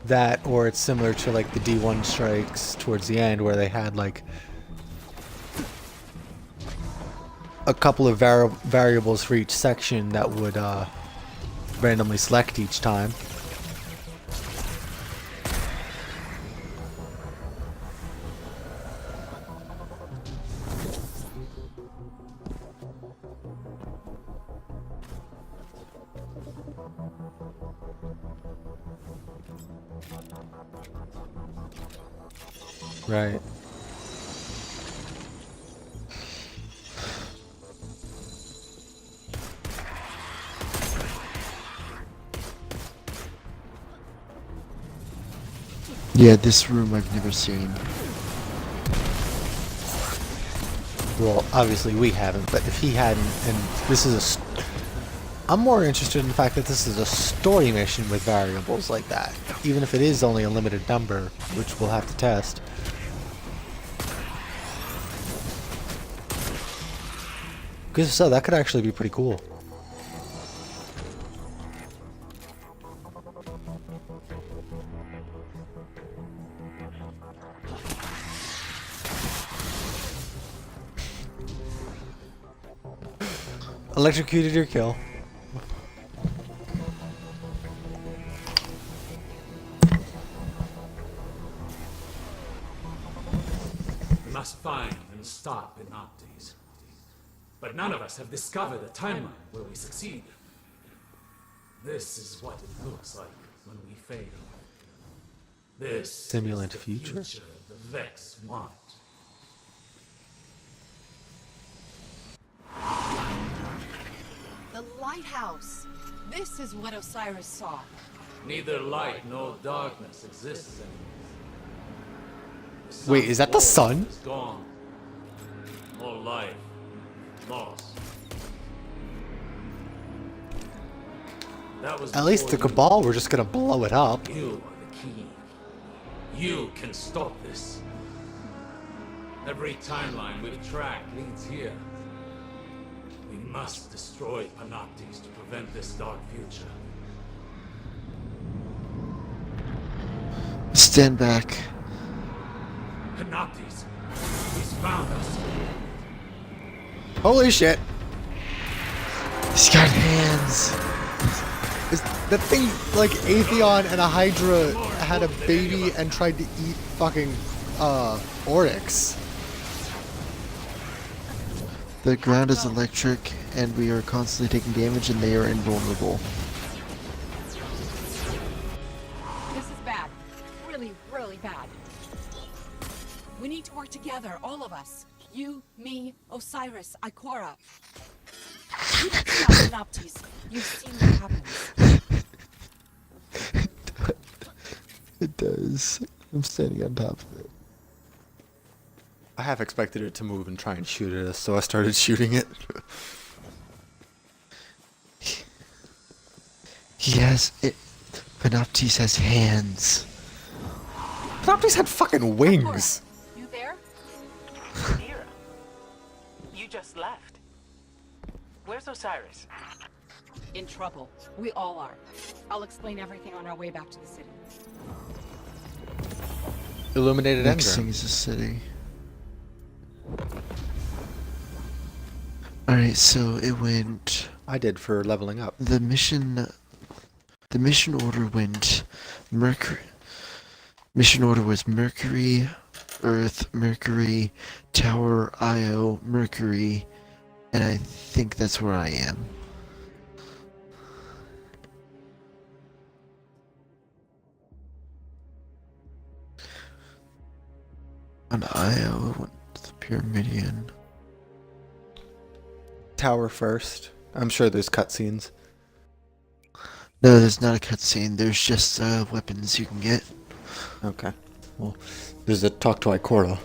That, or it's similar to like the D1 strikes towards the end where they had like a couple of variables for each section that would randomly select each time. Right. Yeah, this room I've never seen. Well, obviously we haven't, but if he hadn't, and this is I'm more interested in the fact that this is a story mission with variables like that, even if it is only a limited number, which we'll have to test. Because so, that could actually be pretty cool. Electrocuted your kill. We must find and stop Panoptes. But none of us have discovered a timeline where we succeed. This is what it looks like when we fail. This Simulant is the future? the Vex want. The lighthouse. This is what Osiris saw. Neither light nor darkness exists anymore. The Wait, sun's is that the glow sun? is gone. All life lost. That was At least the before Cabal were just gonna blow it up. You are the key. You can stop this. Every timeline we've tracked leads here. We must destroy Panoptes to prevent this dark future. Stand back. Panoptes, he's found us. Holy shit! He's got hands. Is that thing like Atheon and a Hydra had a baby and tried to eat fucking Oryx? The ground is electric, and we are constantly taking damage, and they are invulnerable. This is bad. Really, really bad. We need to work together, all of us. You, me, Osiris, Ikora. You don't see Panoptes. You've seen what happens. It does. I'm standing on top of it. I half expected it to move and try and shoot at us, so I started shooting it. He has it. Panoptes has hands. Panoptes had fucking wings! You there? Mira, you just left. Where's Osiris? In trouble. We all are. I'll explain everything on our way back to the city. Illuminated Next Engram. thing is a city. Alright, so it went... I did for leveling up. The mission order went... Mission order was Mercury, Earth, Mercury, Tower, Io, Mercury, and I think that's where I am. On Io, I went to the Pyramidion. Tower first. I'm sure there's cutscenes. No, there's not a cutscene. There's just weapons you can get. Okay. Well, there's a talk to Icorda.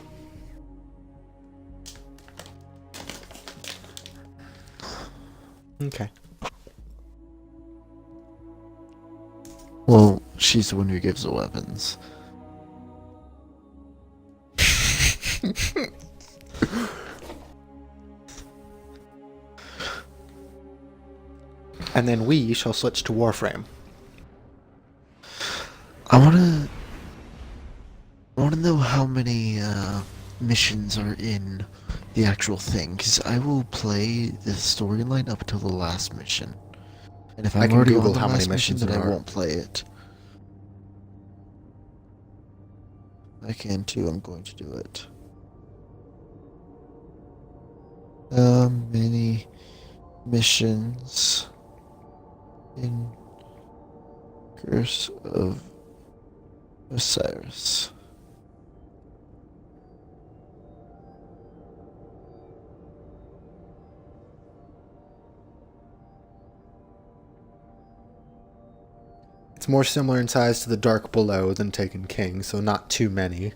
Okay. Well, she's the one who gives the weapons. And then we shall switch to Warframe. I wanna know how many missions are in the actual thing, because I will play the storyline up until the last mission. And if I I'm can already Google on the how many last mission, missions then there I are. won't play it. I can too. I'm going to do it. Many missions in Curse of Osiris. It's more similar in size to the Dark Below than Taken King, so not too many.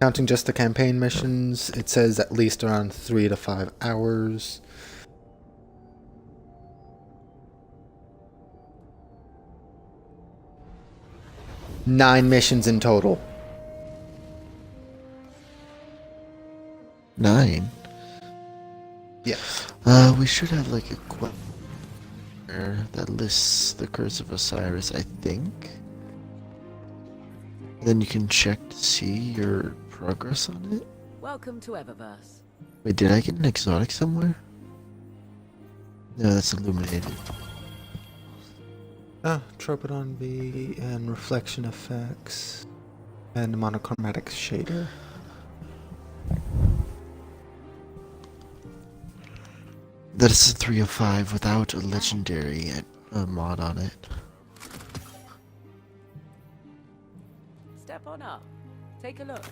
Counting just the campaign missions, it says at least around 3 to 5 hours. Nine missions in total. 9? Yes. We should have like a quest that lists the Curse of Osiris, I think. Then you can check to see your progress on it. Welcome to Eververse. Wait, did I get an exotic somewhere? No, that's illuminated. Tropodon V and reflection effects and monochromatic shader. That's a 305 without a legendary mod on it. Step on up. Take a look.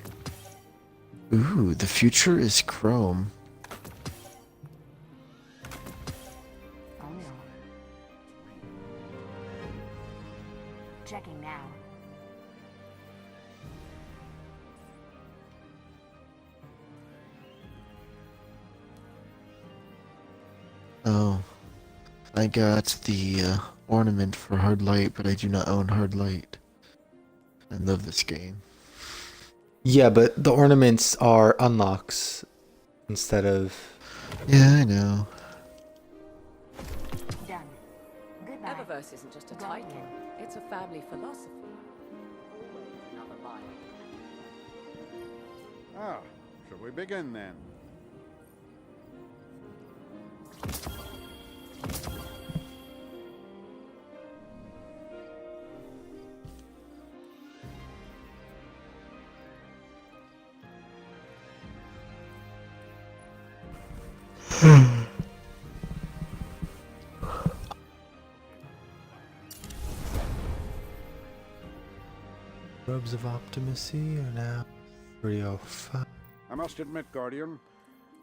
Ooh, the future is chrome. Checking now. Oh, I got the ornament for hard light, but I do not own hard light. I love this game. Yeah, but the ornaments are unlocks instead of... Yeah, I know. Done. Goodbye. Eververse isn't just a title. It's a family philosophy. Always another life. Ah, shall we begin then? Robes of Optimacy are now 305. I must admit, Guardian,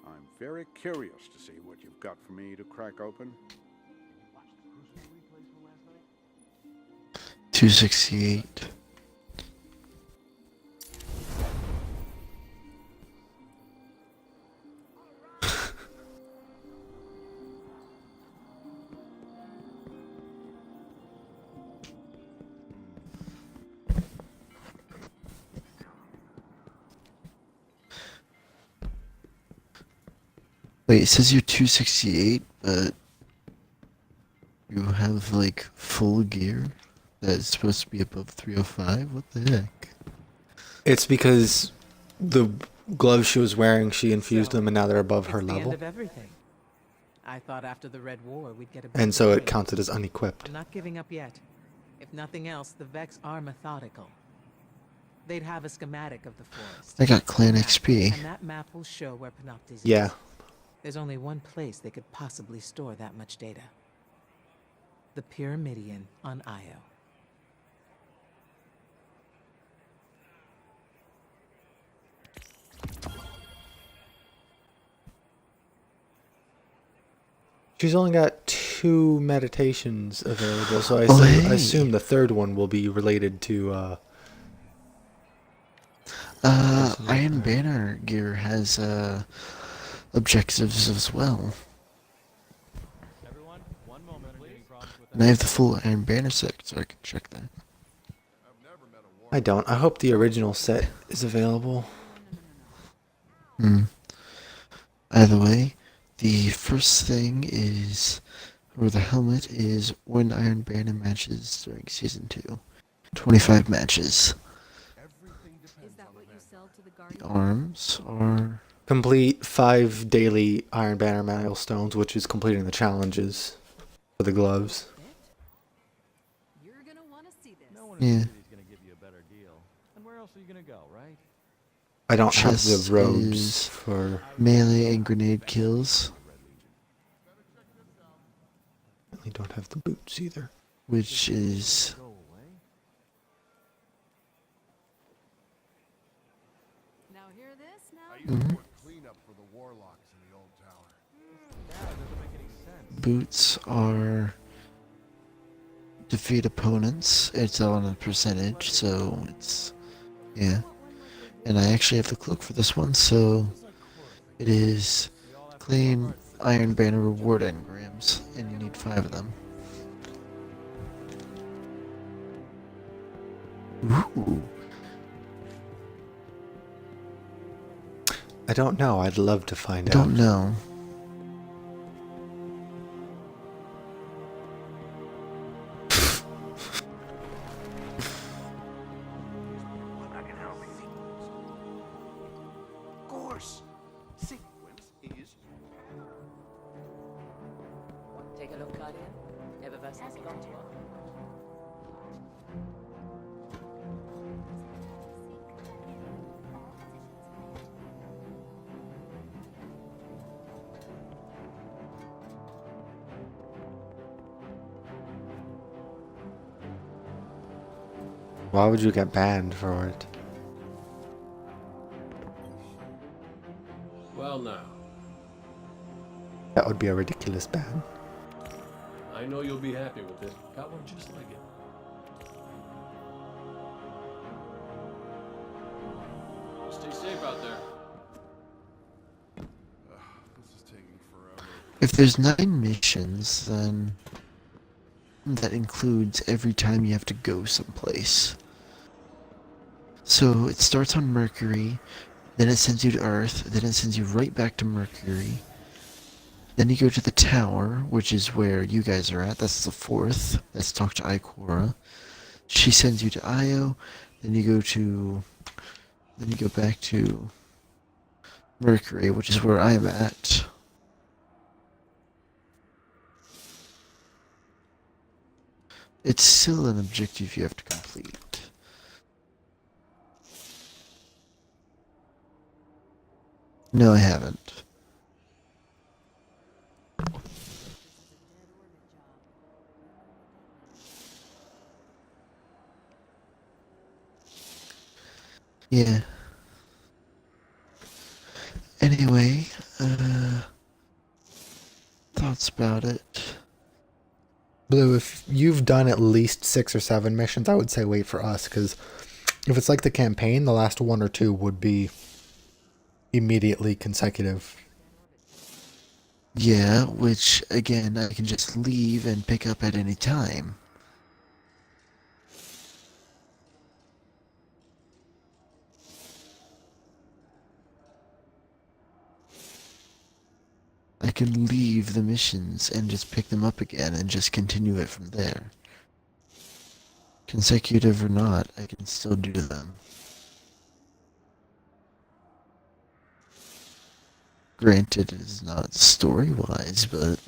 I'm very curious to see what you've got for me to crack open. 268. Wait, it says you're 268, but you have like full gear that's supposed to be above 305? What the heck? It's because the gloves she was wearing, she infused them, and now they're above her It's the level. end of everything. I thought after the Red War we'd get a And so break. it counted as unequipped. I'm not giving up yet. If nothing else, the Vex are methodical. they'd have a schematic of the forest. I got clan XP. And that map will show where Panoptes is. Yeah. There's only one place they could possibly store that much data. The Pyramidion on Io. She's only got 2 meditations available, so I hey. assume the third one will be related to, Iron Banner gear has, objectives as well. And I have the full Iron Banner set, so I can check that. I don't. I hope the original set is available. Either way, the first thing is, or the helmet is, win Iron Banner matches during Season 2. 25 matches. The arms are... Complete 5 daily Iron Banner milestones, which is completing the challenges for the gloves. Yeah. I don't have Chest the robes is for melee and grenade kills, I don't have the boots either. which is Now hear this now? Cleanup for the warlocks in the old tower. boots are defeat opponents. It's on a percentage, so it's yeah. And I actually have the cloak for this one, so it is claim Iron Banner reward engrams, and you need 5 of them. Ooh. I don't know. I'd love to find out. Don't know. Course. Sequence is... Take a look, Guardian. Never vessels gone to us. Why would you get banned for it? Well now, That would be a ridiculous ban. I know you'll be happy with it. Got one just like it. Stay safe out there. This is taking forever. If there's 9 missions, then that includes every time you have to go someplace. So it starts on Mercury, then it sends you to Earth, then it sends you right back to Mercury. Then you go to the tower, which is where you guys are at. That's the 4th. Let's talk to Ikora. She sends you to Io. Then you go back to Mercury, which is where I'm at. It's still an objective you have to complete. No, I haven't. Yeah. Anyway, thoughts about it. Blue, if you've done at least 6 or 7 missions, I would say wait for us, because if it's like the campaign, the last 1 or 2 would be immediately consecutive. Yeah, which, again, I can just leave and pick up at any time. I can leave the missions and just pick them up again and just continue it from there. Consecutive or not, I can still do them. Granted, it is not story-wise, but...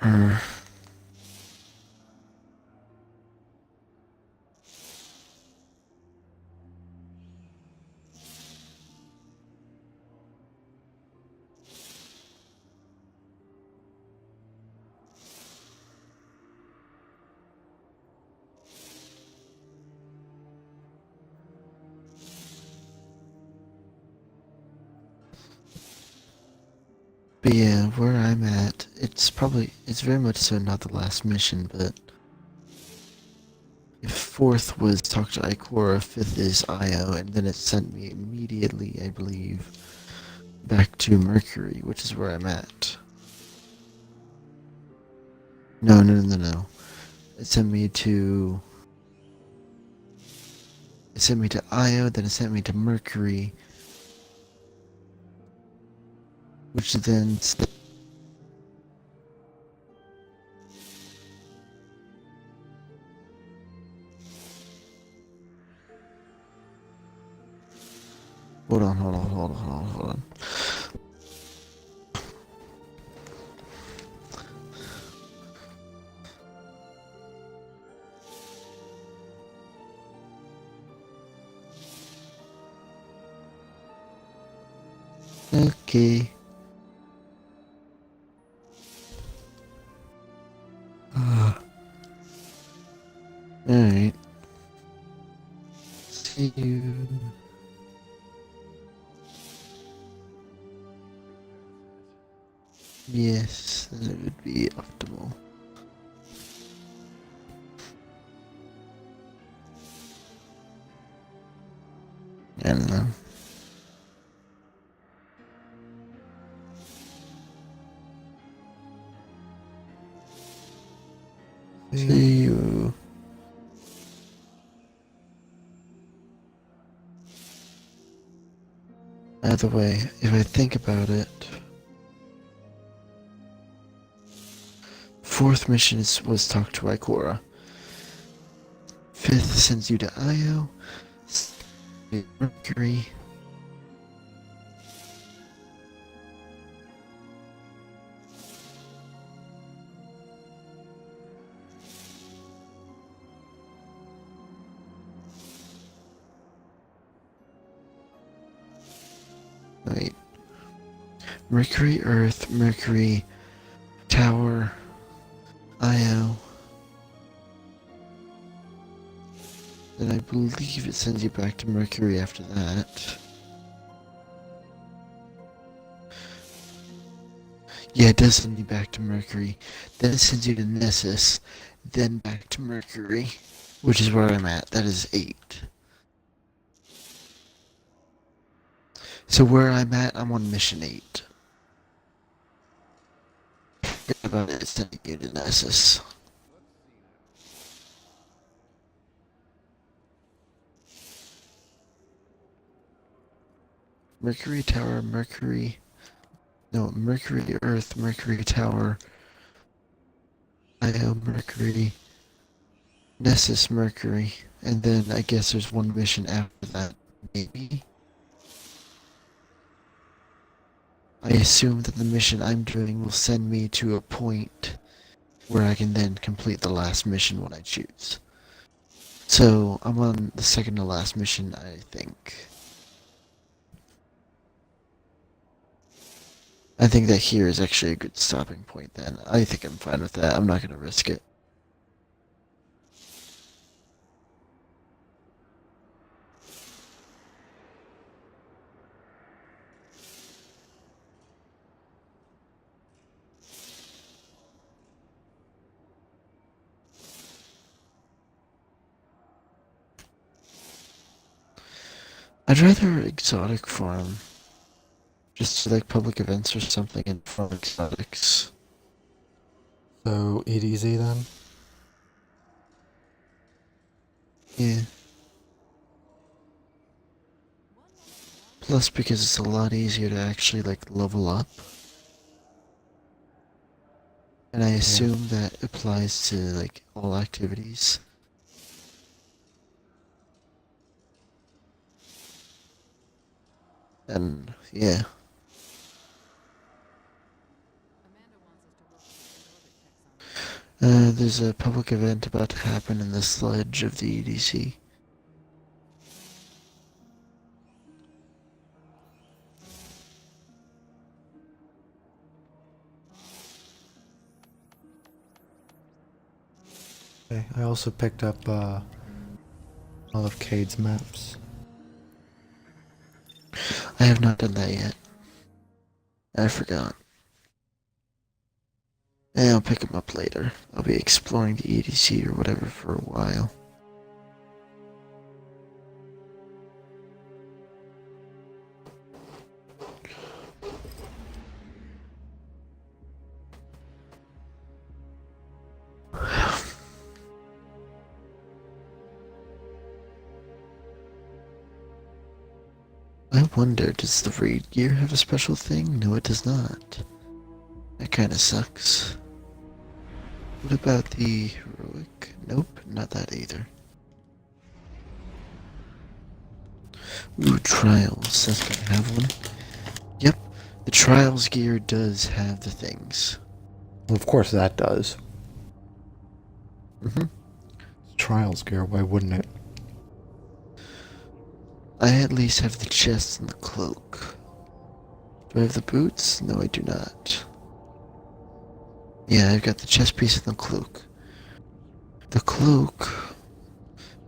Er, But yeah, where I'm at, it's very much so not the last mission, but if fourth was talk to Ikora, fifth is Io, and then it sent me immediately, I believe, back to Mercury, which is where I'm at. No. It sent me to Io, then it sent me to Mercury, which then hold on. Okay. Alright. See you. Yes, then it would be optimal. I don't know. See you. Either way, if I think about it, fourth mission was talk to Ikora. Fifth sends you to Io. Mercury. Wait. Mercury, Earth, Mercury, Tower, Io. Then I believe it sends you back to Mercury after that. Yeah, it does send you back to Mercury. Then it sends you to Nessus, then back to Mercury, which is where I'm at. That is 8. So where I'm at, I'm on mission 8. Forget about it, sending you to Nessus. Mercury Tower, Mercury, Earth, Mercury Tower, Io, Mercury, Nessus, Mercury, and then I guess there's one mission after that, maybe? I assume that the mission I'm doing will send me to a point where I can then complete the last mission when I choose. So, I'm on the second to last mission, I think. I think that here is actually a good stopping point then. I think I'm fine with that. I'm not going to risk it. I'd rather exotic farm. Just like public events or something and farm exotics. So EDZ then? Yeah. Plus because it's a lot easier to actually like level up. And I assume that applies to like all activities. And yeah. There's a public event about to happen in the sludge of the EDC. Okay, I also picked up all of Cade's maps. I have not done that yet. I forgot. And I'll pick them up later. I'll be exploring the EDC or whatever for a while. I wonder, does the raid gear have a special thing? No, it does not. That kinda sucks. What about the heroic? Nope, not that either. Ooh, trials. That's gonna have one. Yep, the trials gear does have the things. Well, of course that does. Mm-hmm. Trials gear, why wouldn't it? I at least have the chest and the cloak. Do I have the boots? No, I do not. Yeah, I've got the chest piece and the cloak. The cloak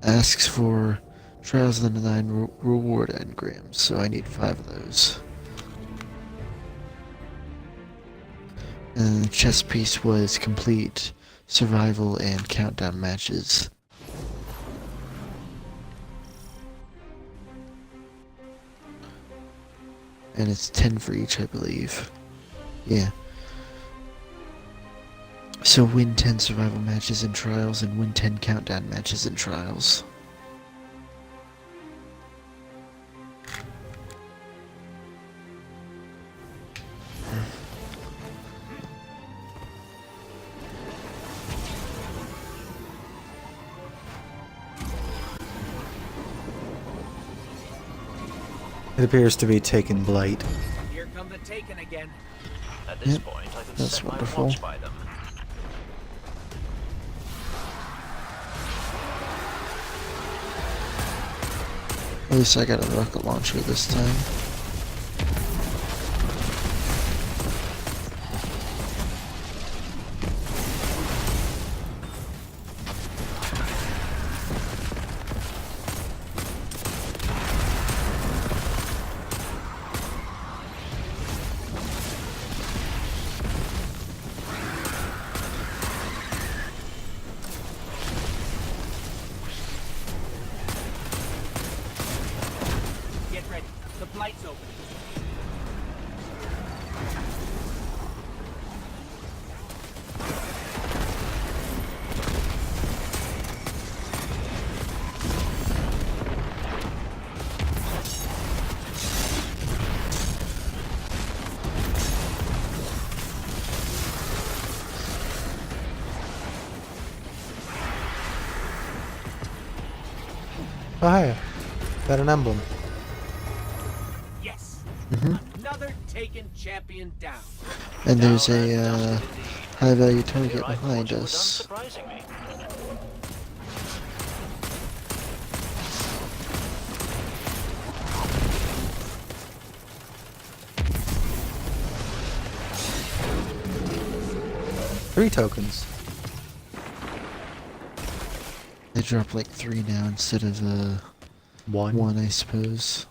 asks for Trials of the Nine reward engrams, so I need 5 of those. And the chest piece was complete survival and countdown matches. And it's 10 for each, I believe. Yeah. So win 10 survival matches in trials and win 10 countdown matches in trials. It appears to be taken blight. Here come the Taken again. At this point, I can that's wonderful. By them. At least I got a rocket launcher this time. Oh hey, got an emblem. Yes. Mm-hmm. Another Taken champion down. And there's a high value target behind us. 3 tokens. They drop like 3 now instead of 1, I suppose.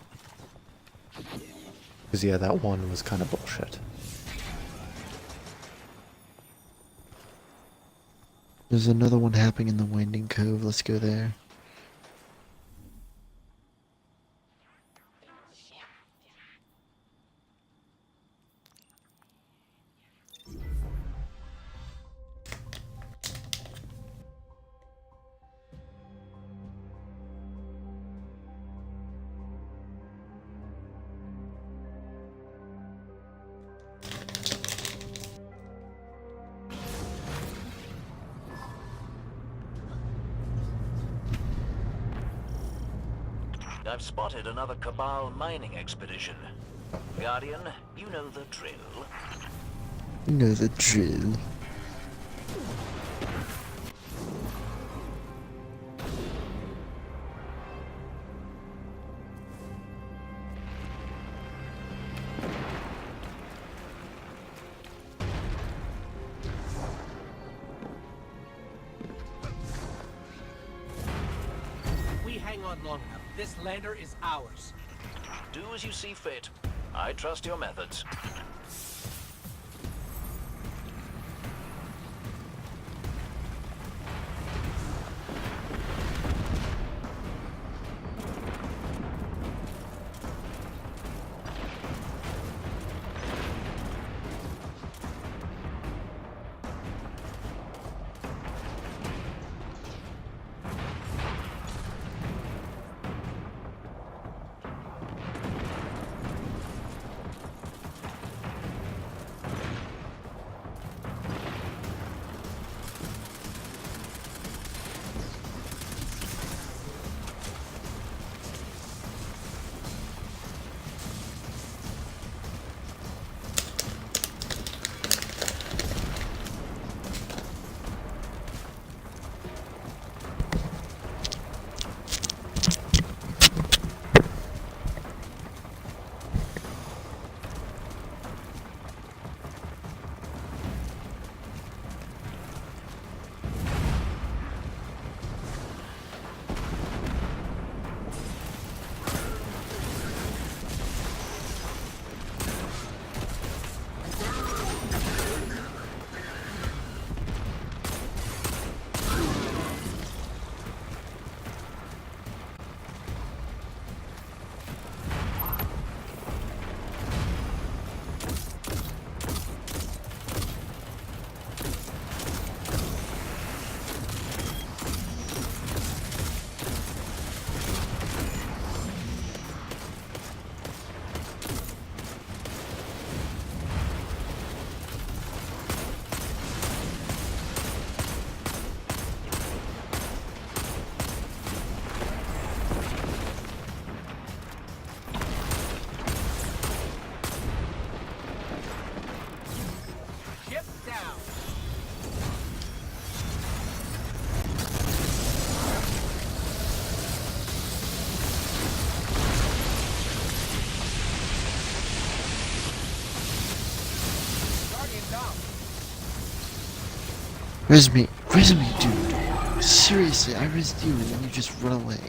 Because yeah, that 1 was kind of bullshit. There's another one happening in the Winding Cove. Let's go there. I've spotted another Cabal mining expedition. Guardian, you know the drill. You know the drill. on long enough. This lander is ours. Do as you see fit. I trust your methods. Res me, dude. Seriously, I resed you and then you just run away.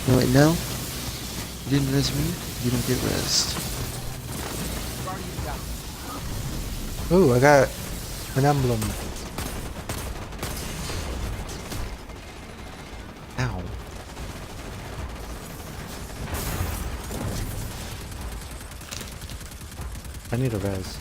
No, wait, no? You didn't res me, you don't get resed. Ooh, I got an emblem. Ow. I need a res.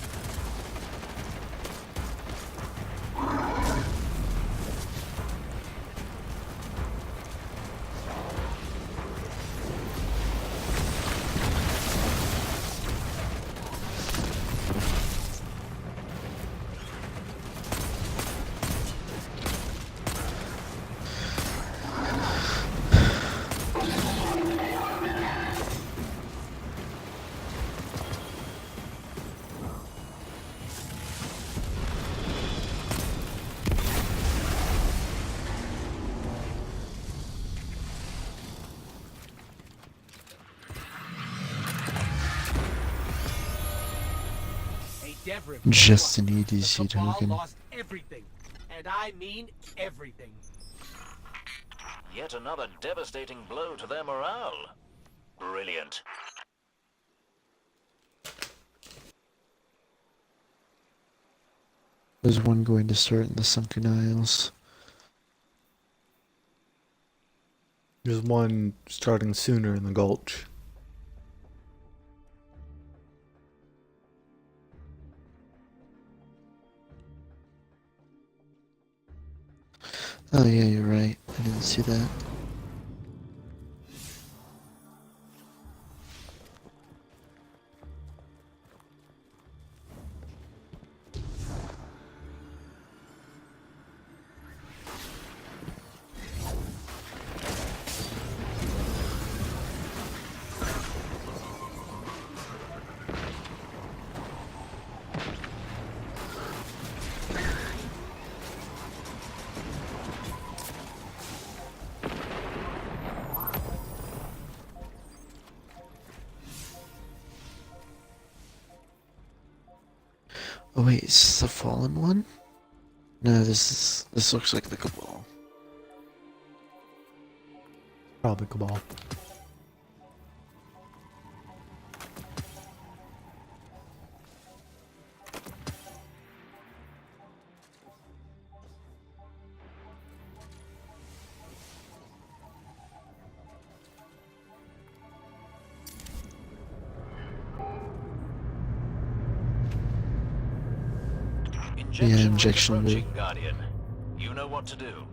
Just an EDC the Cabal token. lost everything, and I mean everything. Yet another devastating blow to their morale. Brilliant. There's one going to start in the Sunken Isles. There's one starting sooner in the Gulch. Oh yeah, you're right. I didn't see that. Oh wait, is this the fallen one? No, this looks like the Cabal. Probably Cabal. Injection approaching, rig. Guardian. You know what to do.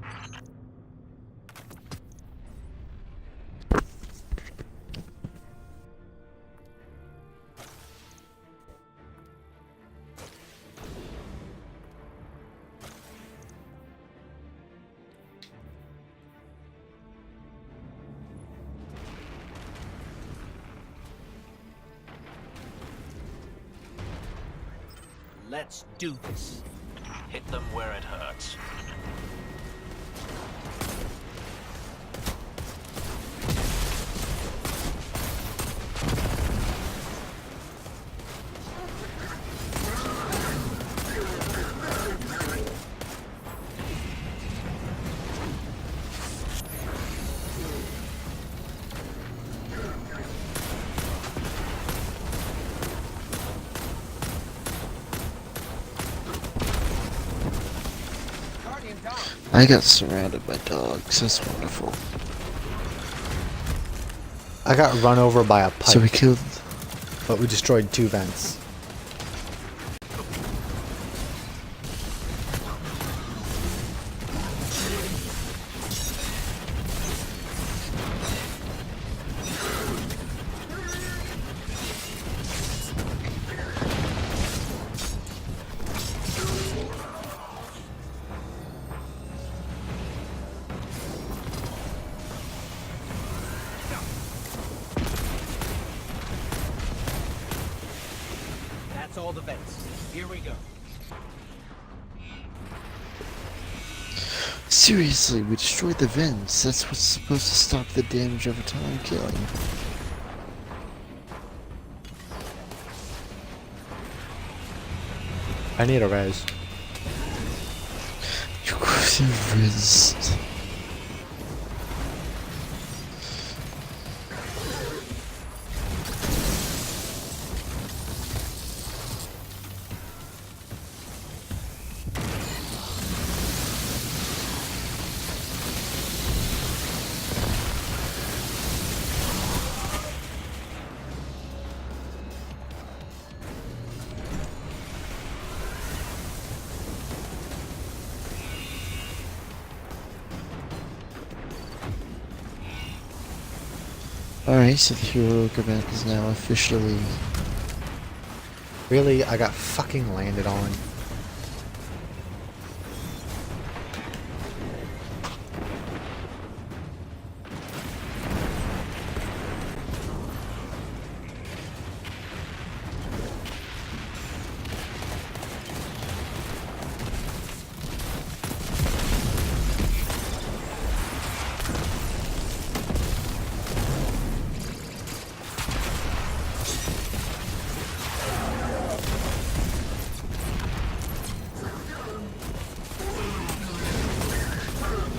Let's do this. Hit them where it hurts. I got surrounded by dogs. That's wonderful. I got run over by a pipe. So we killed. But we destroyed 2 vents. That's all the vents. Here we go. Seriously, we destroyed the vents. That's what's supposed to stop the damage over time killing. I need a res. You could have risked. Alright, so the heroic event is now officially... Really? I got fucking landed on.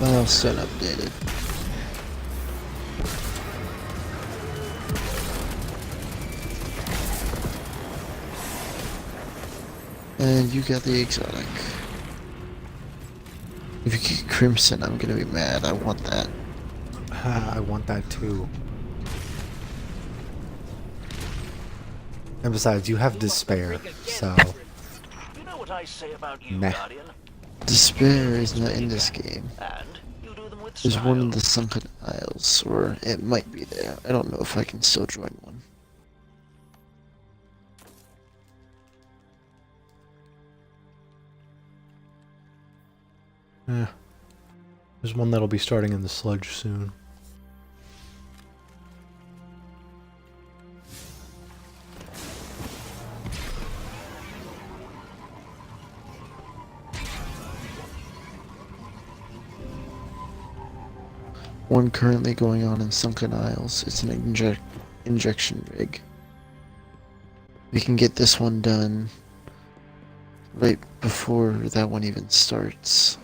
Milestone updated. And you got the exotic. If you get Crimson, I'm gonna be mad. I want that. I want that too. And besides, you have Despair, so... You know what I say about you, Meh. Guardian? Despair is not in this game. And you do them with There's style. one in the Sunken Isles, or it might be there. I don't know if I can still join one. Yeah. There's one that'll be starting in the sludge soon. One currently going on in Sunken Isles. It's an injection rig. We can get this one done right before that one even starts.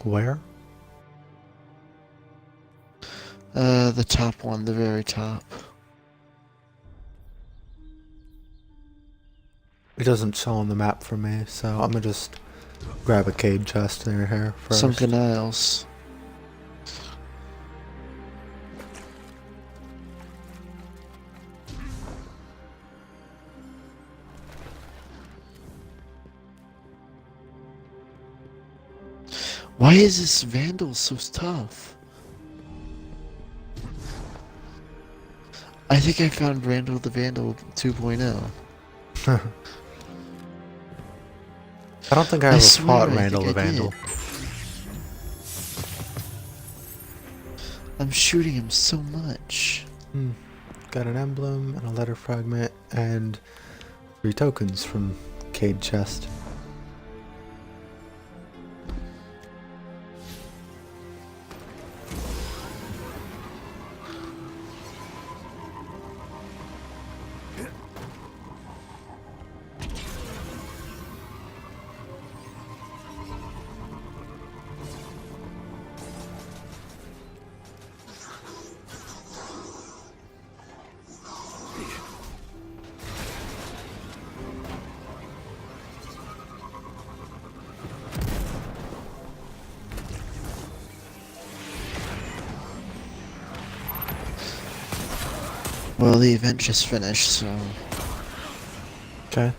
Where? The top one, the very top. It doesn't show on the map for me, so I'm gonna just grab a cage chest near here first. Sunken Isles. Why is this Vandal so tough? I think I found Randall the Vandal 2.0. I don't think I ever fought Randall the Vandal. I'm shooting him so much. Got an emblem and a letter fragment and 3 tokens from Cade chest. Well, the event just finished, so... Okay.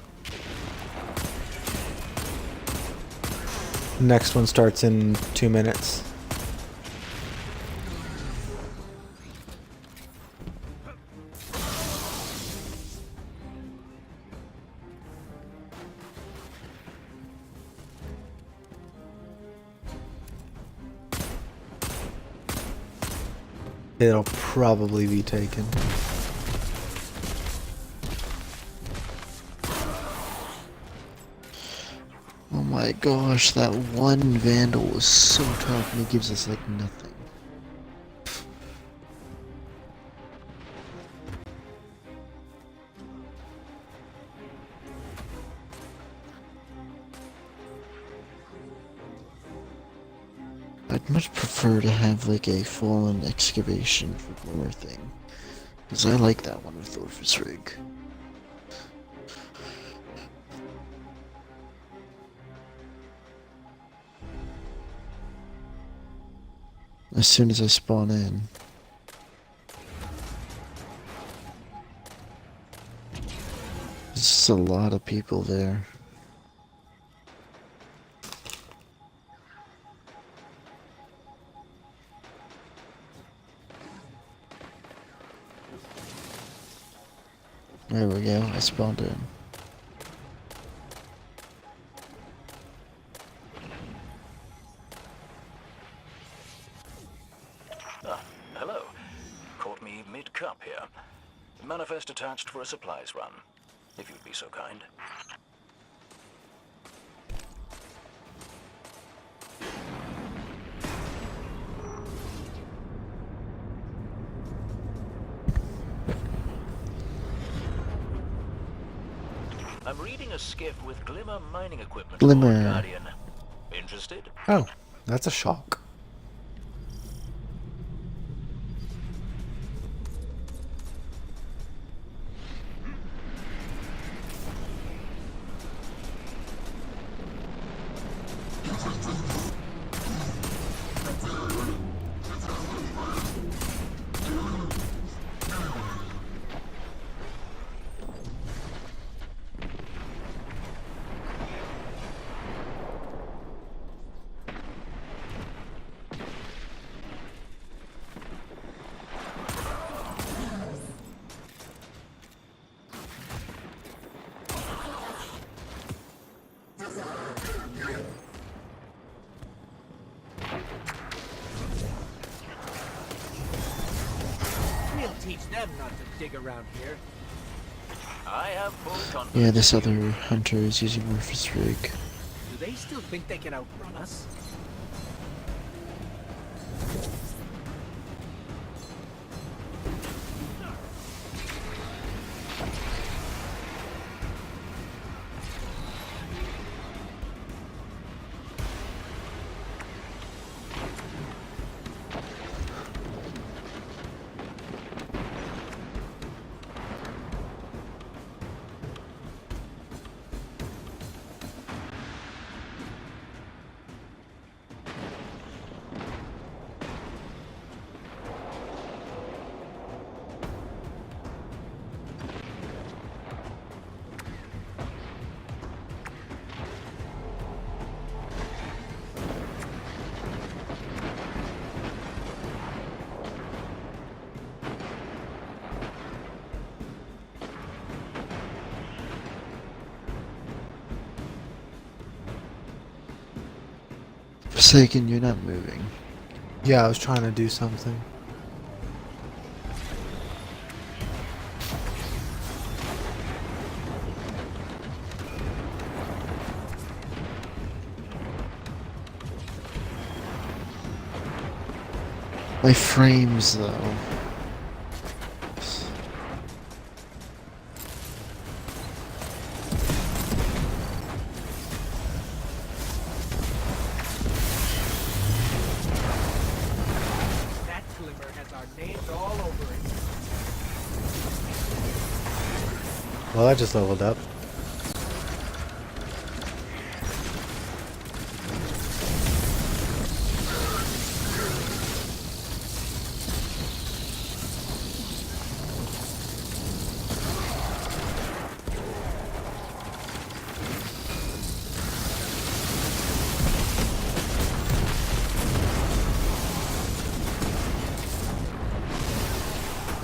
Next one starts in 2 minutes. It'll probably be taken. Oh my gosh, that one Vandal was so tough and he gives us like nothing. I'd much prefer to have like a fallen excavation for Glimmer thing. Because I like that one with Orpheus Rig. As soon as I spawn in. There's just a lot of people there. There we go, I spawned in. Hello. Caught me mid-cup here. Manifest attached for a supplies run, if you'd be so kind. I'm reading a skiff with Glimmer mining equipment. Glimmer. Guardian. Interested? Oh, that's a shock. We'll teach them not to dig around here. I have full confidence. Yeah, this other hunter is using Orpheus Rig. Do they still think they can outrun us? Forsaken, you're not moving. Yeah, I was trying to do something. My frames, though. That glimmer has our names all over it. Well, I just leveled up.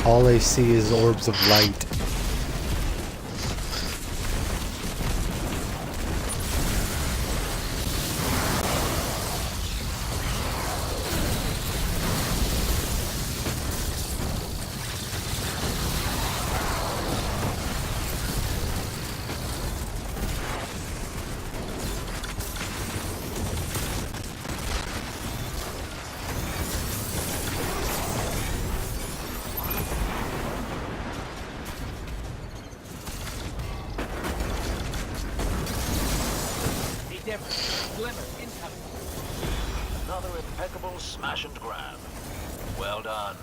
All I see is orbs of light. Glimmer incoming. Another impeccable smash and grab. Well done.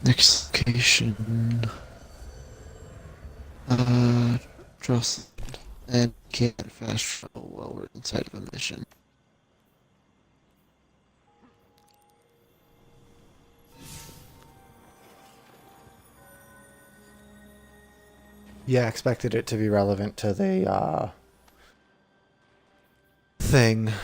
Next location. Trust. And can't fast travel while we're inside of a mission. Yeah, expected it to be relevant to the thing.